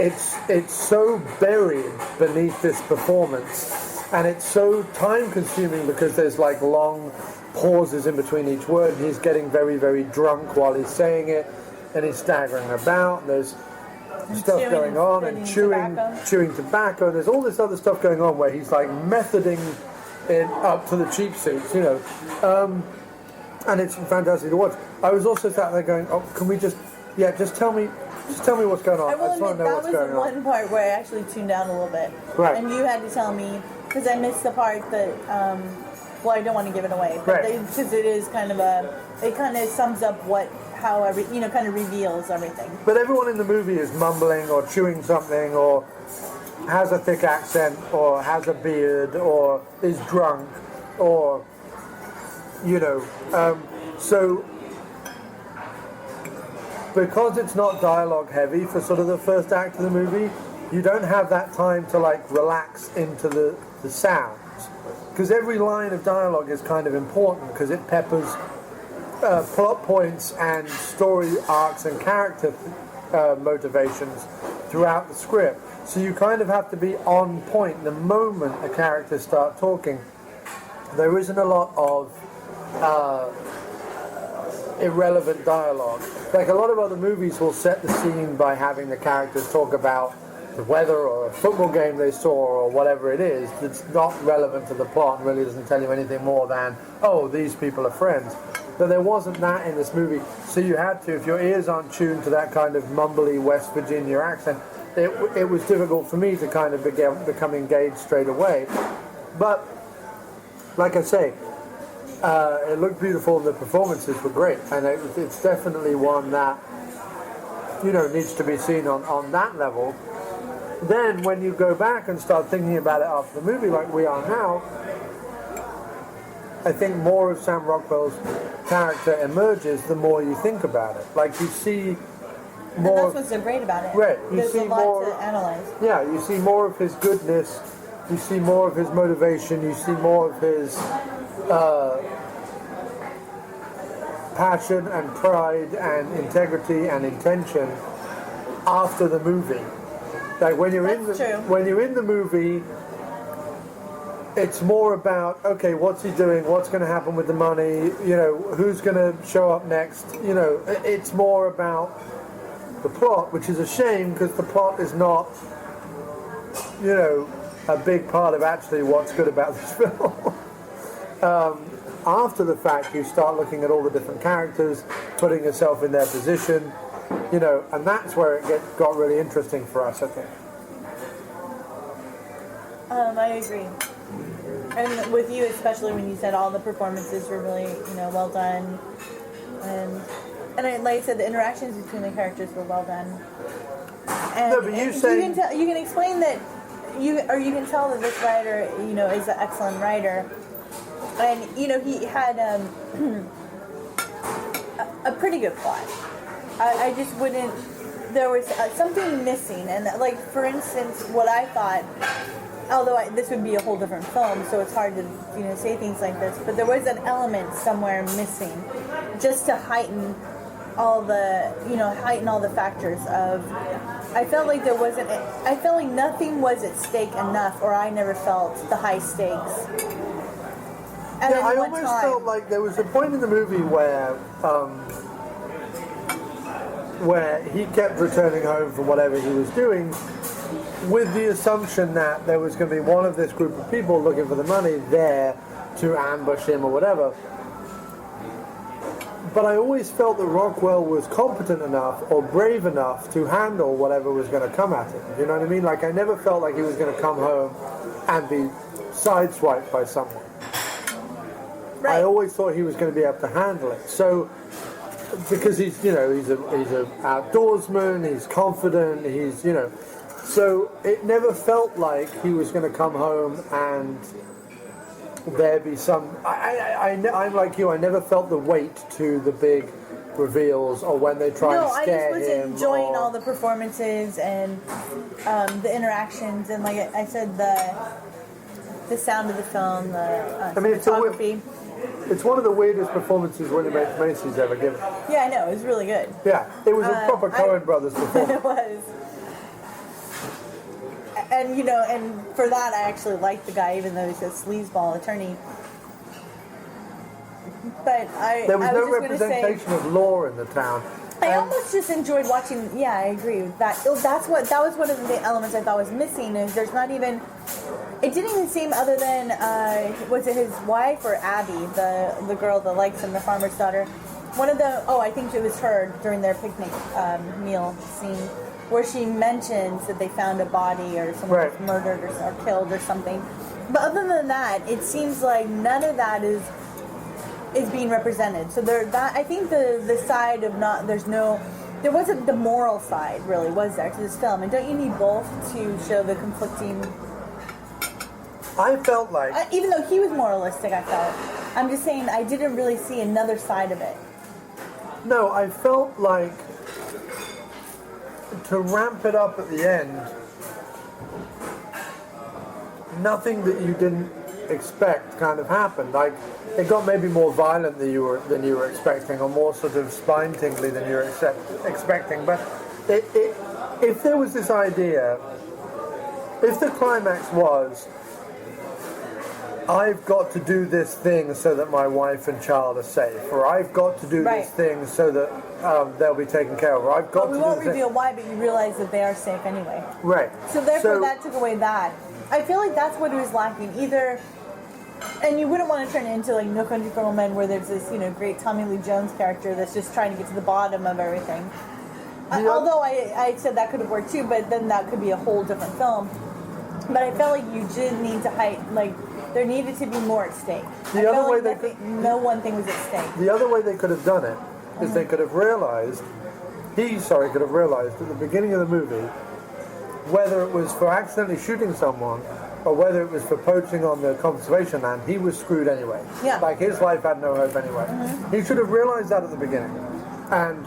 It's so buried beneath this performance, and it's so time-consuming because there's like long pauses in between each word, and he's getting very, very drunk while he's saying it, and he's staggering about, and there's stuff going on, and chewing tobacco, and there's all this other stuff going on where he's like methoding it up to the cheap seats, and it's fantastic to watch. I was also sat there going, oh, can we just tell me what's going on. I will admit, that was the one part where I actually tuned out a little bit. Right. And you had to tell me, because I missed the part that, I don't want to give it away, but because it is kind of it kind of sums up kind of reveals everything. But everyone in the movie is mumbling or chewing something or has a thick accent or has a beard or is drunk or, so because it's not dialogue heavy for sort of the first act of the movie, you don't have that time to like relax into the sounds. Because every line of dialogue is kind of important because it peppers plot points and story arcs and character motivations throughout the script. So you kind of have to be on point the moment a character starts talking. There isn't a lot of irrelevant dialogue. Like a lot of other movies will set the scene by having the characters talk about the weather or a football game they saw or whatever it is that's not relevant to the plot and really doesn't tell you anything more than, oh, these people are friends. But there wasn't that in this movie, so you had to, if your ears aren't tuned to that kind of mumbly West Virginia accent, it was difficult for me to kind of become engaged straight away. But, like I say, it looked beautiful and the performances were great, and it's definitely one that needs to be seen on that level. Then when you go back and start thinking about it after the movie like we are now, I think more of Sam Rockwell's character emerges the more you think about it. Like you see more. And that's what's so great about it. Right. There's a lot to analyze. Yeah, you see more of his goodness, you see more of his motivation, you see more of his passion and pride and integrity and intention after the movie. Like when you're in the movie, it's more about, okay, what's he doing? What's going to happen with the money? Who's going to show up next? It's more about the plot, which is a shame because the plot is not, a big part of actually what's good about this film. After the fact, you start looking at all the different characters, putting yourself in their position, you know, and that's where it got really interesting for us, I think. I agree. And with you, especially when you said all the performances were really, you know, well done. And like I said, the interactions between the characters were well done. And, no, but you say... you can explain that, you can tell that this writer, you know, is an excellent writer. And, you know, he had a pretty good plot. I just wouldn't... There was something missing. And, like, for instance, what I thought... Although this would be a whole different film, so it's hard to, you know, say things like this. But there was an element somewhere missing, just to heighten all the factors of. I felt like there wasn't. I felt like nothing was at stake enough, or I never felt the high stakes. And yeah, I almost felt like there was a point in the movie where he kept returning home from whatever he was doing, with the assumption that there was going to be one of this group of people looking for the money there to ambush him or whatever. But I always felt that Rockwell was competent enough or brave enough to handle whatever was going to come at him. You know what I mean? Like, I never felt like he was going to come home and be sideswiped by someone. Right. I always thought he was going to be able to handle it. So, because he's an outdoorsman, he's confident, he's, you know... So it never felt like he was going to come home and there be some... I'm like you, I never felt the weight to the big reveals or when they try to scare him. No, I just was enjoying all the performances and the interactions and, like I said, the sound of the film, the cinematography. It's one of the weirdest performances William H Macy's ever given. Yeah, I know, it was really good. Yeah, it was a proper Coen Brothers performance. It was. And, you know, and for that, I actually liked the guy, even though he's a sleazeball attorney. But there was no representation of law in the town. I almost just enjoyed watching. Yeah, I agree with that. That was one of the elements I thought was missing. Is there's not even. It didn't even seem, other than was it his wife or Abby, the girl that likes him, the farmer's daughter. One of the I think it was her during their picnic meal scene, where she mentions that they found a body or someone was murdered or killed or something. But other than that, it seems like none of that is being represented. So I think the side of there wasn't the moral side really, was there, to this film? And don't you need both to show the conflicting? I felt like even though he was moralistic, I'm just saying I didn't really see another side of it. No, I felt like, to ramp it up at the end, nothing that you didn't expect kind of happened. Like, it got maybe more violent than you were expecting, or more sort of spine-tingly than you were expecting. But if there was this idea, if the climax was, I've got to do this thing so that my wife and child are safe, or I've got to do this thing so that they'll be taken care of, or I've got to do this thing. We won't reveal why, but you realize that they are safe anyway. Right. So therefore that took away that. I feel like that's what it was lacking. Either, and you wouldn't want to turn it into like No Country for Old Men, where there's this, you know, great Tommy Lee Jones character that's just trying to get to the bottom of everything. Although I said that could have worked too, but then that could be a whole different film. But I felt like you did need to there needed to be more at stake. No one thing was at stake. The other way they could have done it is they could have realized, at the beginning of the movie, whether it was for accidentally shooting someone or whether it was for poaching on the conservation land, he was screwed anyway. Yeah. Like, his life had no hope anyway. He should have realized that at the beginning. And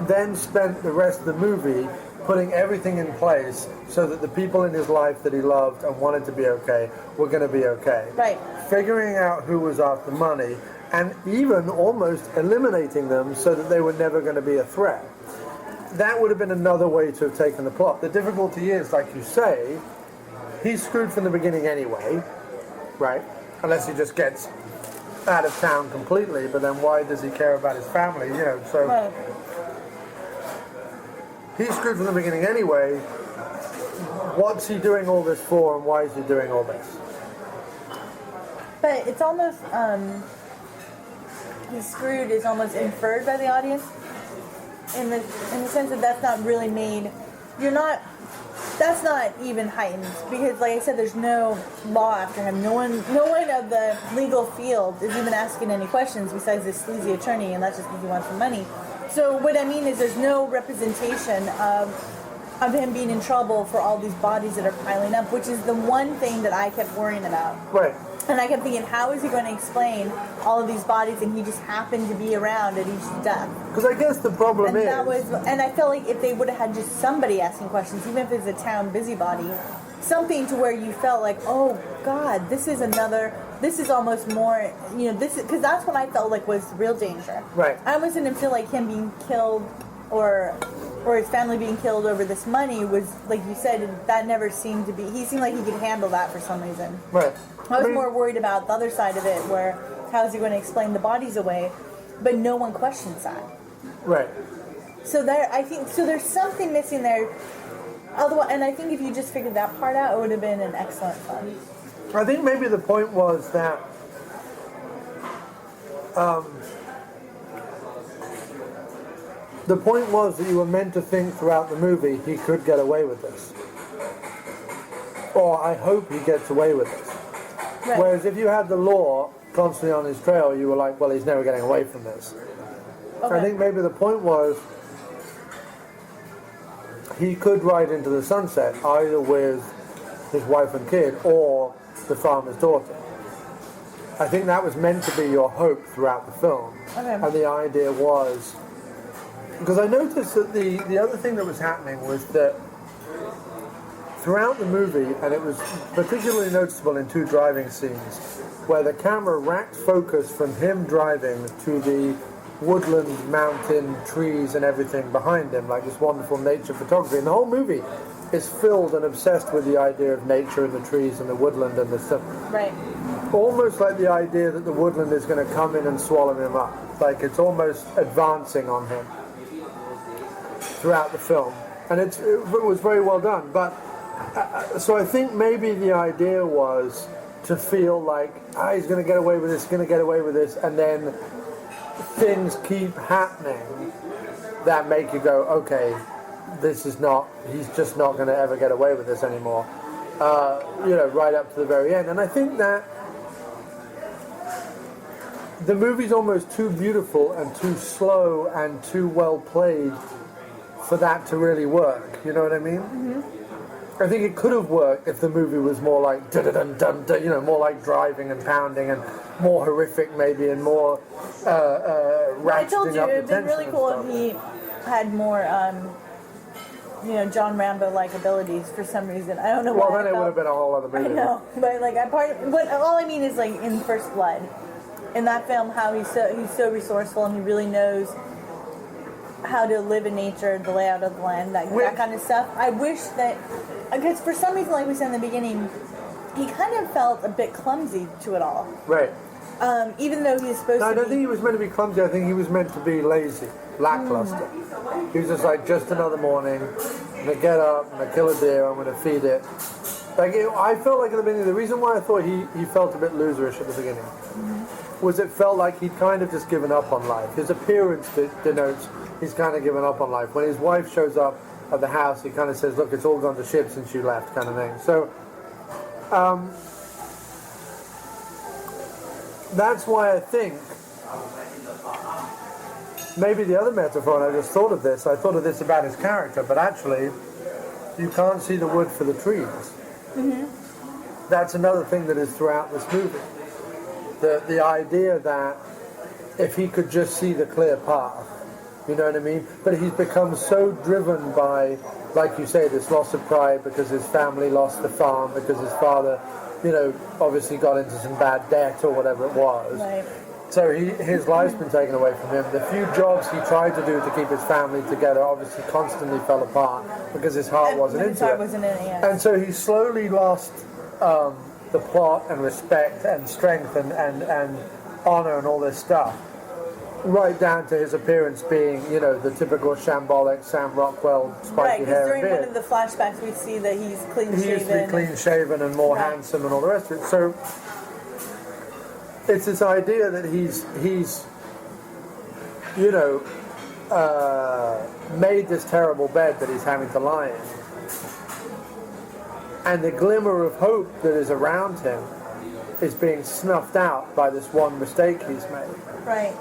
then spent the rest of the movie putting everything in place so that the people in his life that he loved and wanted to be okay were going to be okay. Right. Figuring out who was after money and even almost eliminating them so that they were never going to be a threat. That would have been another way to have taken the plot. The difficulty is, like you say, he's screwed from the beginning anyway, right? Unless he just gets out of town completely, but then why does he care about his family, you know, so... Right. He's screwed from the beginning anyway, what's he doing all this for, and why is he doing all this? But it's almost, he's screwed is almost inferred by the audience in the sense that that's not really made, that's not even heightened, because like I said, there's no law after him. No one of the legal field is even asking any questions besides this sleazy attorney, and that's just because he wants some money. So what I mean is there's no representation of him being in trouble for all these bodies that are piling up, which is the one thing that I kept worrying about. Right. And I kept thinking, how is he going to explain all of these bodies, and he just happened to be around at each death? Because I guess the problem is... And I felt like if they would have had just somebody asking questions, even if it's a town busybody, something to where you felt like, oh, God, this is almost more, because that's what I felt like was real danger. Right. I almost didn't feel like him being killed or his family being killed over this money was, like you said, that never seemed to be, he seemed like he could handle that for some reason. Right. I was more worried about the other side of it, where how is he going to explain the bodies away, but no one questions that. Right. So there's something missing there. Otherwise, and I think if you just figured that part out, it would have been an excellent fun. I think maybe the point was that you were meant to think throughout the movie he could get away with this. Or I hope he gets away with this. Right. Whereas if you had the law constantly on his trail, you were like, well, he's never getting away from this. Okay. I think maybe the point was he could ride into the sunset either with his wife and kid or the farmer's daughter. I think that was meant to be your hope throughout the film. Okay. And the idea was, because I noticed that the other thing that was happening was that throughout the movie, and it was particularly noticeable in two driving scenes, where the camera racked focus from him driving to the woodland, mountain, trees, and everything behind him, like this wonderful nature photography. And the whole movie is filled and obsessed with the idea of nature and the trees and the woodland and the stuff. Right. Almost like the idea that the woodland is going to come in and swallow him up. Like it's almost advancing on him throughout the film. And it was very well done. But so I think maybe the idea was to feel like, he's going to get away with this, and then things keep happening that make you go, okay, he's just not going to ever get away with this anymore, right up to the very end. And I think that the movie's almost too beautiful and too slow and too well played for that to really work, you know what I mean? Mm-hmm. I think it could have worked if the movie was more like dun-dun-dun-dun, more like driving and pounding and more horrific maybe and more ratcheting I told you, up the it'd been really cool if he had more, John Rambo-like abilities for some reason. I don't know why. Well, then it would have been a whole other movie. I know, but all I mean is like in First Blood, in that film, how he's so resourceful and he really knows how to live in nature, the layout of the land, that kind of stuff. I wish that, because for some reason, like we said in the beginning, he kind of felt a bit clumsy to it all. Right. Even though he's supposed to be... I don't think he was meant to be clumsy. I think he was meant to be lazy, lackluster. He was just like, just another morning, I'm going to get up, I'm going to kill a deer, I'm going to feed it. I felt like at the beginning, the reason why I thought he felt a bit loserish at the beginning was it felt like he'd kind of just given up on life. His appearance denotes he's kind of given up on life. When his wife shows up at the house, he kind of says, look, it's all gone to shit since you left, kind of thing. So, that's why I think maybe the other metaphor, and I just thought of this about his character, but actually, you can't see the wood for the trees. Mm-hmm. That's another thing that is throughout this movie. The idea that if he could just see the clear path, you know what I mean? But he's become so driven by, like you say, this loss of pride because his family lost the farm, because his father, obviously got into some bad debt or whatever it was. Right. So his life's been taken away from him. The few jobs he tried to do to keep his family together obviously constantly fell apart because his heart wasn't into it. And so he slowly lost the plot and respect and strength and honor and all this stuff. Right down to his appearance being, the typical shambolic Sam Rockwell spiky Right, because hair during and one beard. of the flashbacks we see that he's clean-shaven. He used to be clean-shaven and more handsome and all the rest of it. So it's this idea that he's made this terrible bed that he's having to lie in. And the glimmer of hope that is around him is being snuffed out by this one mistake he's made. Right.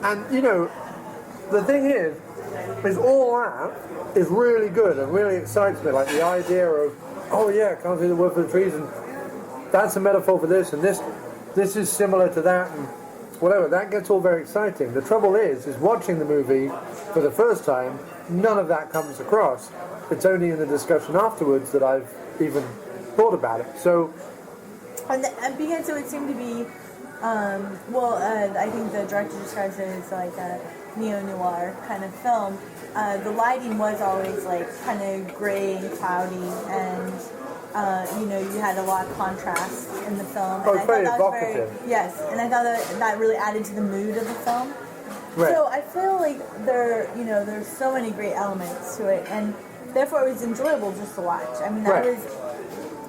And, the thing is all that is really good and really excites me. Like the idea of, oh yeah, can't see the wood for the trees, and that's a metaphor for this, and this is similar to that, and whatever. That gets all very exciting. The trouble is watching the movie for the first time, none of that comes across. It's only in the discussion afterwards that I've even thought about it. So, and because it would seem to be, I think the director describes it as like a neo-noir kind of film. The lighting was always like kind of gray and cloudy, and you had a lot of contrast in the film. Oh, and it's very evocative. Yes, and I thought that really added to the mood of the film. Right. So I feel like there's so many great elements to it, and therefore it was enjoyable just to watch. I mean, Right.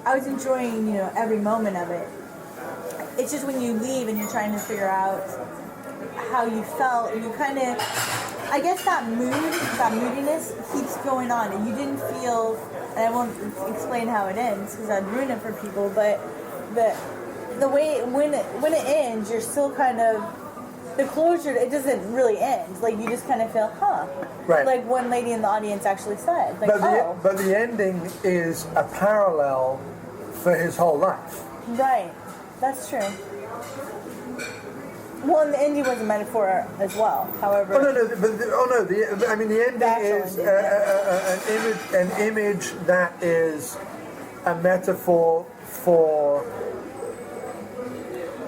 I was enjoying every moment of it. It's just when you leave and you're trying to figure out how you felt, and you kind of, I guess that moodiness keeps going on, and you didn't feel, and I won't explain how it ends because I'd ruin it for people, but the way when it ends, you're still kind of, the closure, it doesn't really end. Like you just kind of feel, Right. Like one lady in the audience actually said, like, but the ending is a parallel for his whole life. Right, that's true. Well, and the ending was a metaphor as well. However, the ending is an image that is a metaphor for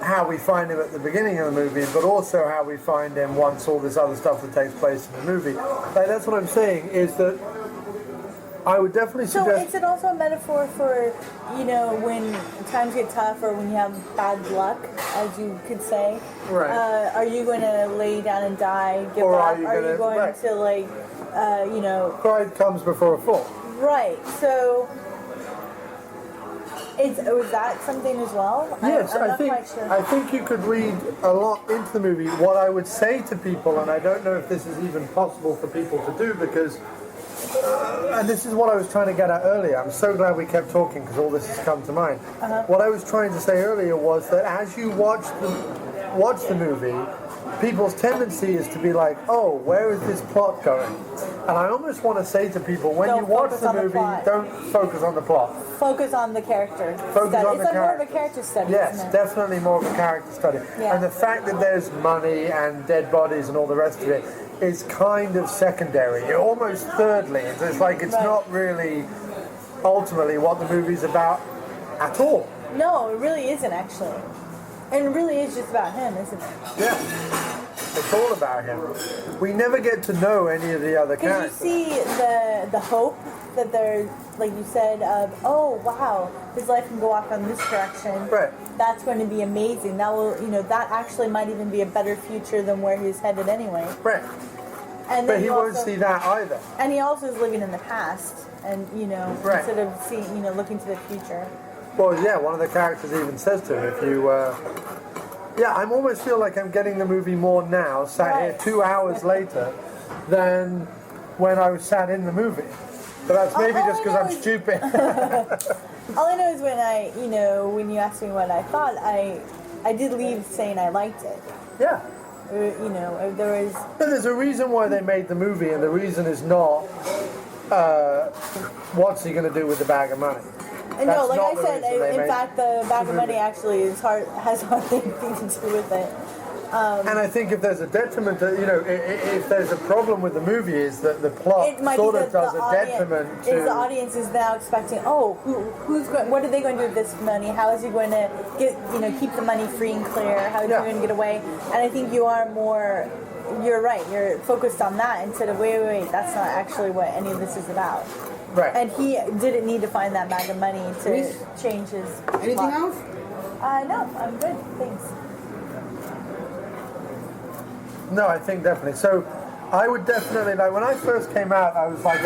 how we find him at the beginning of the movie, but also how we find him once all this other stuff that takes place in the movie. Like, that's what I'm saying, is that I would definitely suggest... So is it also a metaphor for, when times get tough or when you have bad luck, as you could say? Right. Are you going to lay down and die, give Or up? are you going right. to, like, Pride comes before a fall. Right, so... Was that something as well? Yes, I'm not quite sure. I think you could read a lot into the movie. What I would say to people, and I don't know if this is even possible for people to do, because, and this is what I was trying to get at earlier. I'm so glad we kept talking because all this has come to mind. What I was trying to say earlier was that as you watch the movie, people's tendency is to be like, oh, where is this plot going? And I almost want to say to people, when you watch the movie, don't focus on the plot. Focus on the character. Focus on the it's more of a character study. Yes, isn't it? definitely more of a character study. Yeah. And the fact that there's money and dead bodies and all the rest of it is kind of secondary, almost thirdly. It's like it's not really ultimately what the movie's about at all. No, it really isn't actually. And it really is just about him, isn't it? Yeah. It's all about him. We never get to know any of the other characters. Because you see the hope that they're, like you said, of, oh, wow, his life can go off in this direction. Right. That's going to be amazing. That will, that actually might even be a better future than where he's headed anyway. Right. And but he won't see that either. And he also is living in the past and, instead of seeing, looking to the future. Well, yeah, one of the characters even says to him, if you... I almost feel like I'm getting the movie more now, sat here 2 hours later, than when I was sat in the movie. But that's maybe just because I'm stupid. All I know is when you asked me what I thought, I did leave saying I liked it. Yeah. There's a reason why they made the movie, and the reason is not what's he going to do with the bag of money. No, like I said, in fact, the bag of money actually has hardly anything to do with it. And I think if there's a detriment, if there's a problem with the movie, is that the plot sort of does a detriment to... The audience is now expecting, what are they going to do with this money? How is he going to keep the money free and clear? How is he going to get away? And I think you're right, you're focused on that instead of, wait, that's not actually what any of this is about. Right. And he didn't need to find that bag of money to change his Anything else? No, I'm good. Thanks. No, I think definitely. So I would definitely, like, when I first came out, I was like,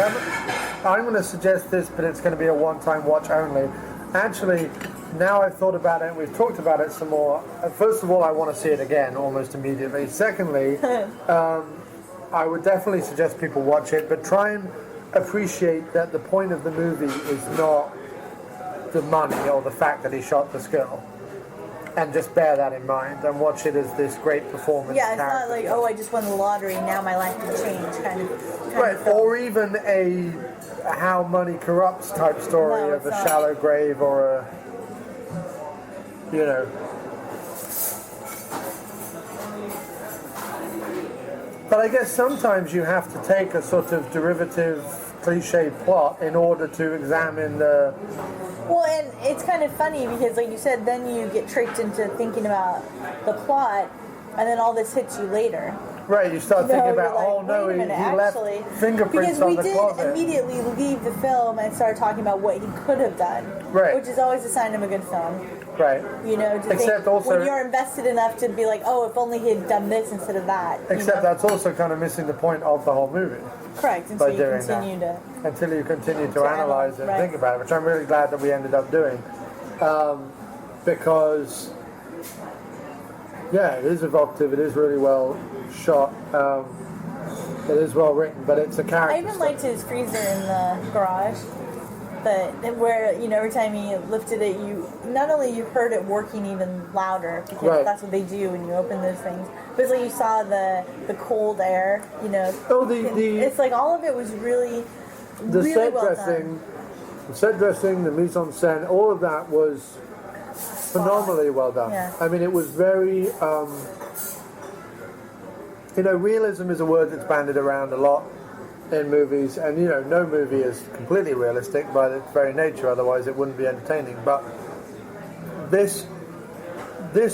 I'm going to suggest this, but it's going to be a one-time watch only. Actually, now I've thought about it, we've talked about it some more. First of all, I want to see it again almost immediately. Secondly, I would definitely suggest people watch it, but try and appreciate that the point of the movie is not the money or the fact that he shot this girl. And just bear that in mind and watch it as this great performance. Yeah, it's not like, oh, I just won the lottery, now my life can change kind of right, or even a how money corrupts type story of a shallow grave or a, you know. But I guess sometimes you have to take a sort of derivative cliche plot in order to examine the... Well, and it's kind of funny because, like you said, then you get tricked into thinking about the plot, and then all this hits you later. Right, you start thinking about, like, oh no, he left fingerprints because on the closet. Because we did immediately leave the film and start talking about what he could have done. Right. Which is always a sign of a good film. Right. You know, to Except think, also, when you're invested enough to be like, oh, if only he had done this instead of that. Except that's also kind of missing the point of the whole movie. Correct, until you continue to analyze it and think about it, which I'm really glad that we ended up doing. Because, yeah, it is evocative, it is really well shot, it is well written, but it's a character. I even liked his freezer in the garage. But where, you know, every time he lifted it, you not only you heard it working even louder, because that's what they do when you open those things, but it's like you saw the cold air, you know. Oh, it's like all of it was really, really set well dressing, done. The set dressing, the mise en scène, all of that was phenomenally well done. Yeah. I mean, it was very, you know, realism is a word that's bandied around a lot in movies, and you know, no movie is completely realistic by its very nature, otherwise it wouldn't be entertaining. But this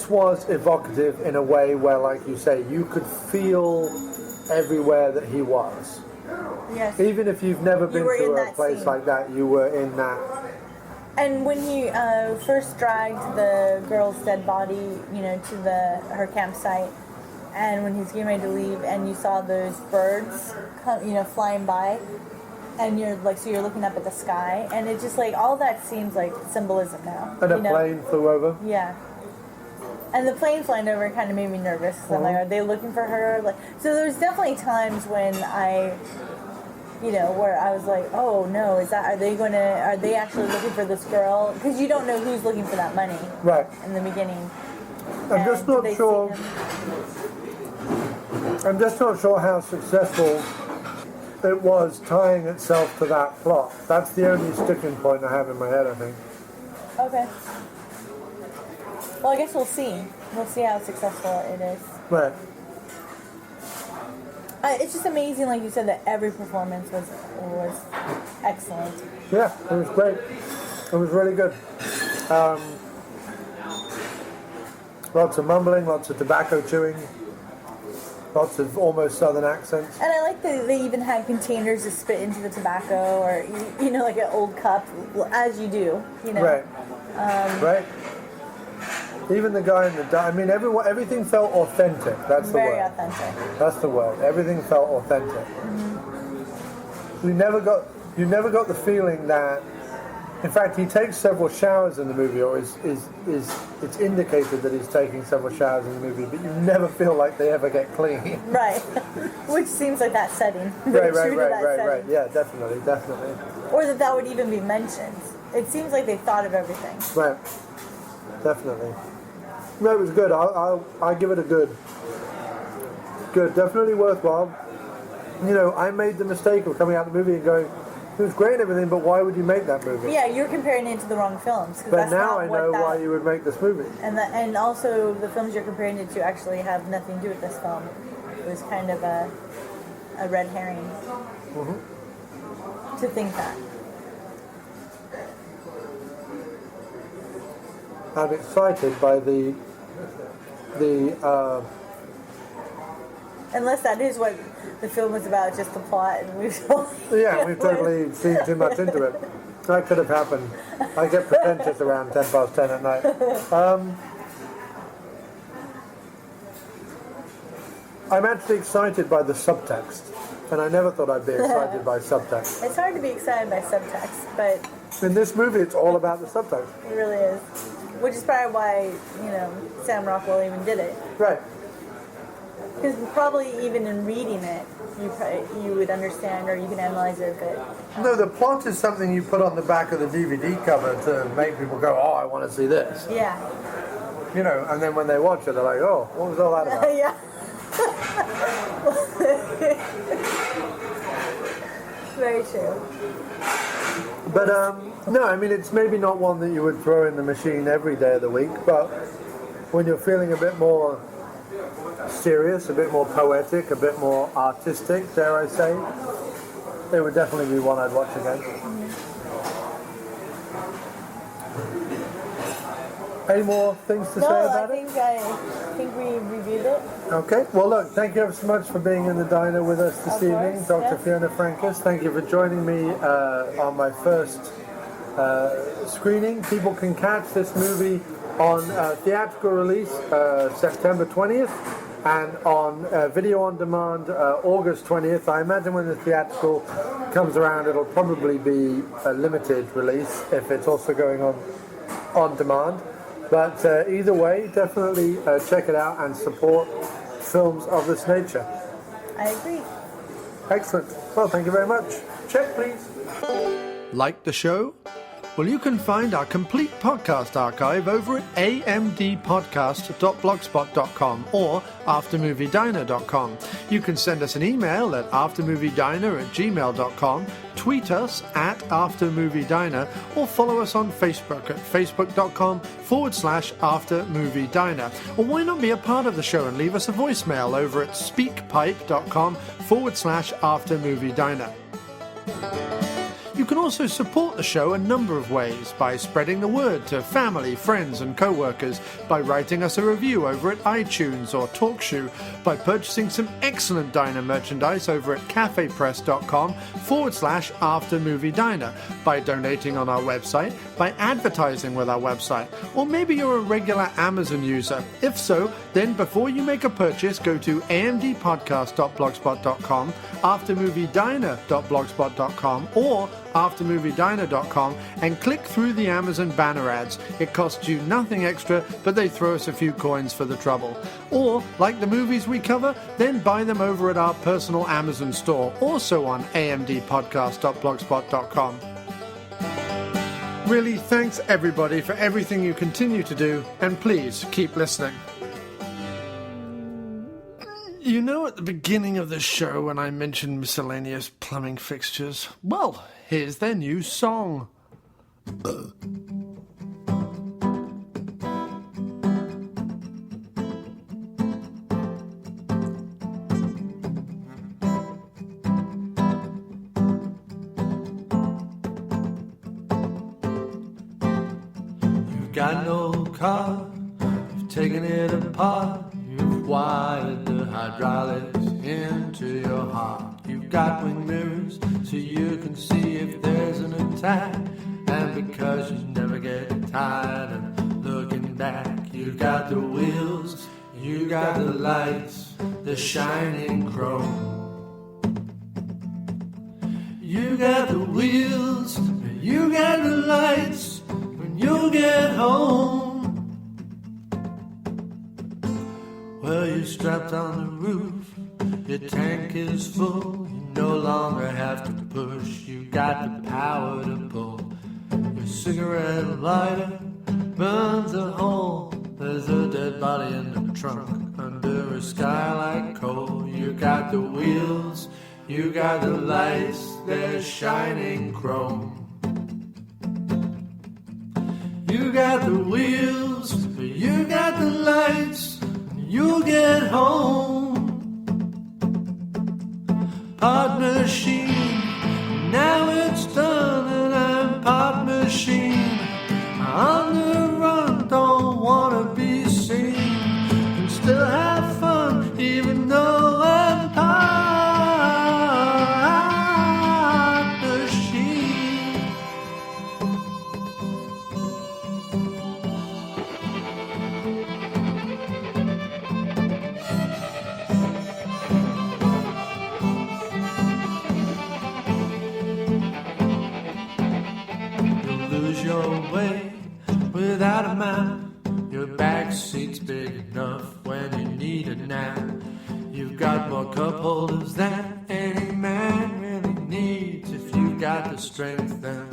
was evocative in a way where, like you say, you could feel everywhere that he was. Yes. Even if you've never been to a place like that, you were in that. And when he first dragged the girl's dead body, you know, to her campsite, and when he's getting ready to leave, and you saw those birds, you know, flying by, and you're like, so you're looking up at the sky, and it's just like all that seems like symbolism now. And a plane flew over. Yeah. And the plane flying over kind of made me nervous. So I'm like, are they looking for her? Like, so there's definitely times when I, you know, where I was like, oh no, are they actually looking for this girl? Because you don't know who's looking for that money. Right. In the beginning. I'm just not sure. I'm just not sure how successful it was tying itself to that plot. That's the only sticking point I have in my head, I think. Okay. Well, I guess we'll see. We'll see how successful it is. Right. It's just amazing, like you said, that every performance was excellent. Yeah, it was great. It was really good. Lots of mumbling, lots of tobacco chewing. Lots of almost southern accents. And I like that they even had containers to spit into the tobacco, or, you know, like an old cup, as you do, you know. Right. Right. Even the guy in the... I mean, everything felt authentic. That's the word. Very authentic. That's the word. Everything felt authentic. Mm-hmm. You never got the feeling that... In fact, he takes several showers in the movie, or it's indicated that he's taking several showers in the movie, but you never feel like they ever get clean. Right. Which seems like that setting. Right. Yeah, definitely. Or that would even be mentioned. It seems like they thought of everything. Right. Definitely. No, it was good. I'll give it a good. Good. Definitely worthwhile. You know, I made the mistake of coming out of the movie and going, it was great and everything, but why would you make that movie? Yeah, you're comparing it to the wrong films. But now I know why you would make this movie. And also the films you're comparing it to actually have nothing to do with this film. It was kind of a red herring to think that. I'm excited by the unless that is what the film was about, just the plot, and we've totally seen too much into it. That could have happened. I get pretentious around 10:10 at night. I'm actually excited by the subtext, and I never thought I'd be excited by subtext. It's hard to be excited by subtext, but In this movie, it's all about the subtext. it really is. Which is probably why, Sam Rockwell even did it. Right. Because probably even in reading it, you would understand or you can analyze it a bit. No, the plot is something you put on the back of the DVD cover to make people go, oh, I want to see this. Yeah. And then when they watch it, they're like, oh, what was all that about? Yeah. Very true. But, no, I mean, it's maybe not one that you would throw in the machine every day of the week, but when you're feeling a bit more serious, a bit more poetic, a bit more artistic, dare I say, it would definitely be one I'd watch again. Any more things to say about it? I think we reviewed it. Okay. Well, look, thank you ever so much for being in the diner with us this evening, Dr. Fiona Frankis. Thank you for joining me on my first screening. People can catch this movie on theatrical release September 20th and on video on demand August 20th. I imagine when the theatrical comes around, it'll probably be a limited release if it's also going on demand. But either way, definitely check it out and support films of this nature. I agree. Excellent. Well, thank you very much. Check, please. Like the show? Well, you can find our complete podcast archive over at amdpodcast.blogspot.com or aftermoviediner.com. You can send us an email at aftermoviediner@gmail.com, tweet us at aftermoviediner, or follow us on Facebook at facebook.com/aftermoviediner. Or why not be a part of the show and leave us a voicemail over at speakpipe.com/aftermoviediner. You can also support the show a number of ways by spreading the word to family, friends and co-workers, by writing us a review over at iTunes or TalkShoe, by purchasing some excellent diner merchandise over at cafepress.com/aftermoviediner, by donating on our website, by advertising with our website, or maybe you're a regular Amazon user. If so, then before you make a purchase, go to amdpodcast.blogspot.com, aftermoviediner.blogspot.com, or aftermoviediner.com and click through the Amazon banner ads. It costs you nothing extra, but they throw us a few coins for the trouble. Or, like the movies we cover, then buy them over at our personal Amazon store, also on amdpodcast.blogspot.com. Really, thanks everybody for everything you continue to do, and please keep listening. You know, at the beginning of the show when I mentioned miscellaneous plumbing fixtures? Well, here's their new song. You've got no car, you've taken it apart. You've wired the hydraulics into your heart. You've got wing mirrors so you can see if there's an attack. And because you never get tired of looking back, you got the wheels, you got the lights, the shining chrome. You got the wheels, you got the lights when you get home. Well, you're strapped on the roof, your tank is full, you no longer have to push, you got the power to pull. Your cigarette lighter burns a hole, there's a dead body in the trunk, under a skylight coal. You got the wheels, you got the lights, they're shining chrome. You got the wheels, you got the lights, you'll get home. Part machine, now it's done and I'm part machine. On the run, don't wanna be seen, can still have fun even though I'm part machine. And now you've got more cup holders than any man really needs. If you got the strength, then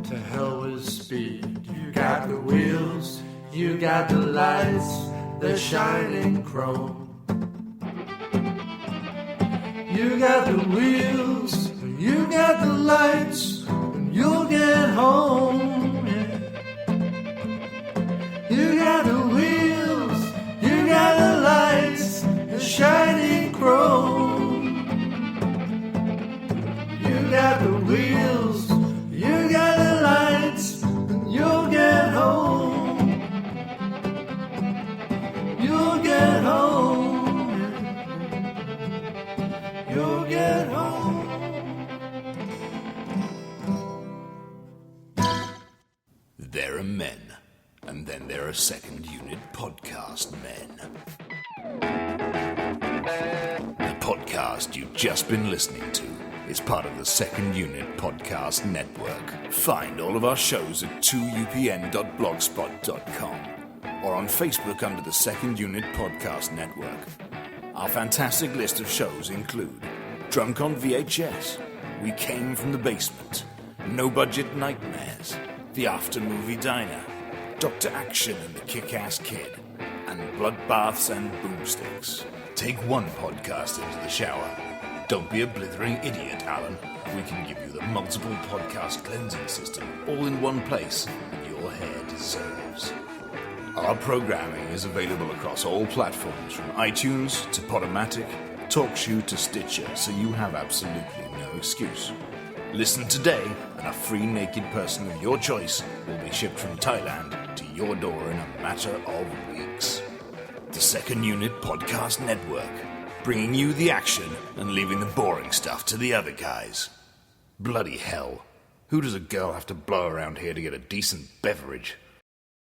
to hell with speed. You got the wheels, you got the lights, the shining chrome. You got the wheels, you got the lights, and you'll get home. Yeah. You got the wheels, you got the lights, the shining chrome. You got the wheels, you got the lights, and you'll get home. You'll get home. You'll get home. There are men, and then there are second unit podcast men. The podcast you've just been listening to is part of the Second Unit Podcast Network. Find all of our shows at 2upn.blogspot.com or on Facebook under the Second Unit Podcast Network. Our fantastic list of shows include Drunk on VHS, We Came from the Basement, No Budget Nightmares, The After Movie Diner, Dr. Action and the Kick-Ass Kid, and Bloodbaths and Boomsticks. Take one podcast into the shower. Don't be a blithering idiot, Alan. We can give you the multiple podcast cleansing system all in one place that your hair deserves. Our programming is available across all platforms, from iTunes to Podomatic, TalkShoe to Stitcher, so you have absolutely no excuse. Listen today, and a free naked person of your choice will be shipped from Thailand to your door in a matter of weeks. The Second Unit Podcast Network, bringing you the action and leaving the boring stuff to the other guys. Bloody hell, who does a girl have to blow around here to get a decent beverage?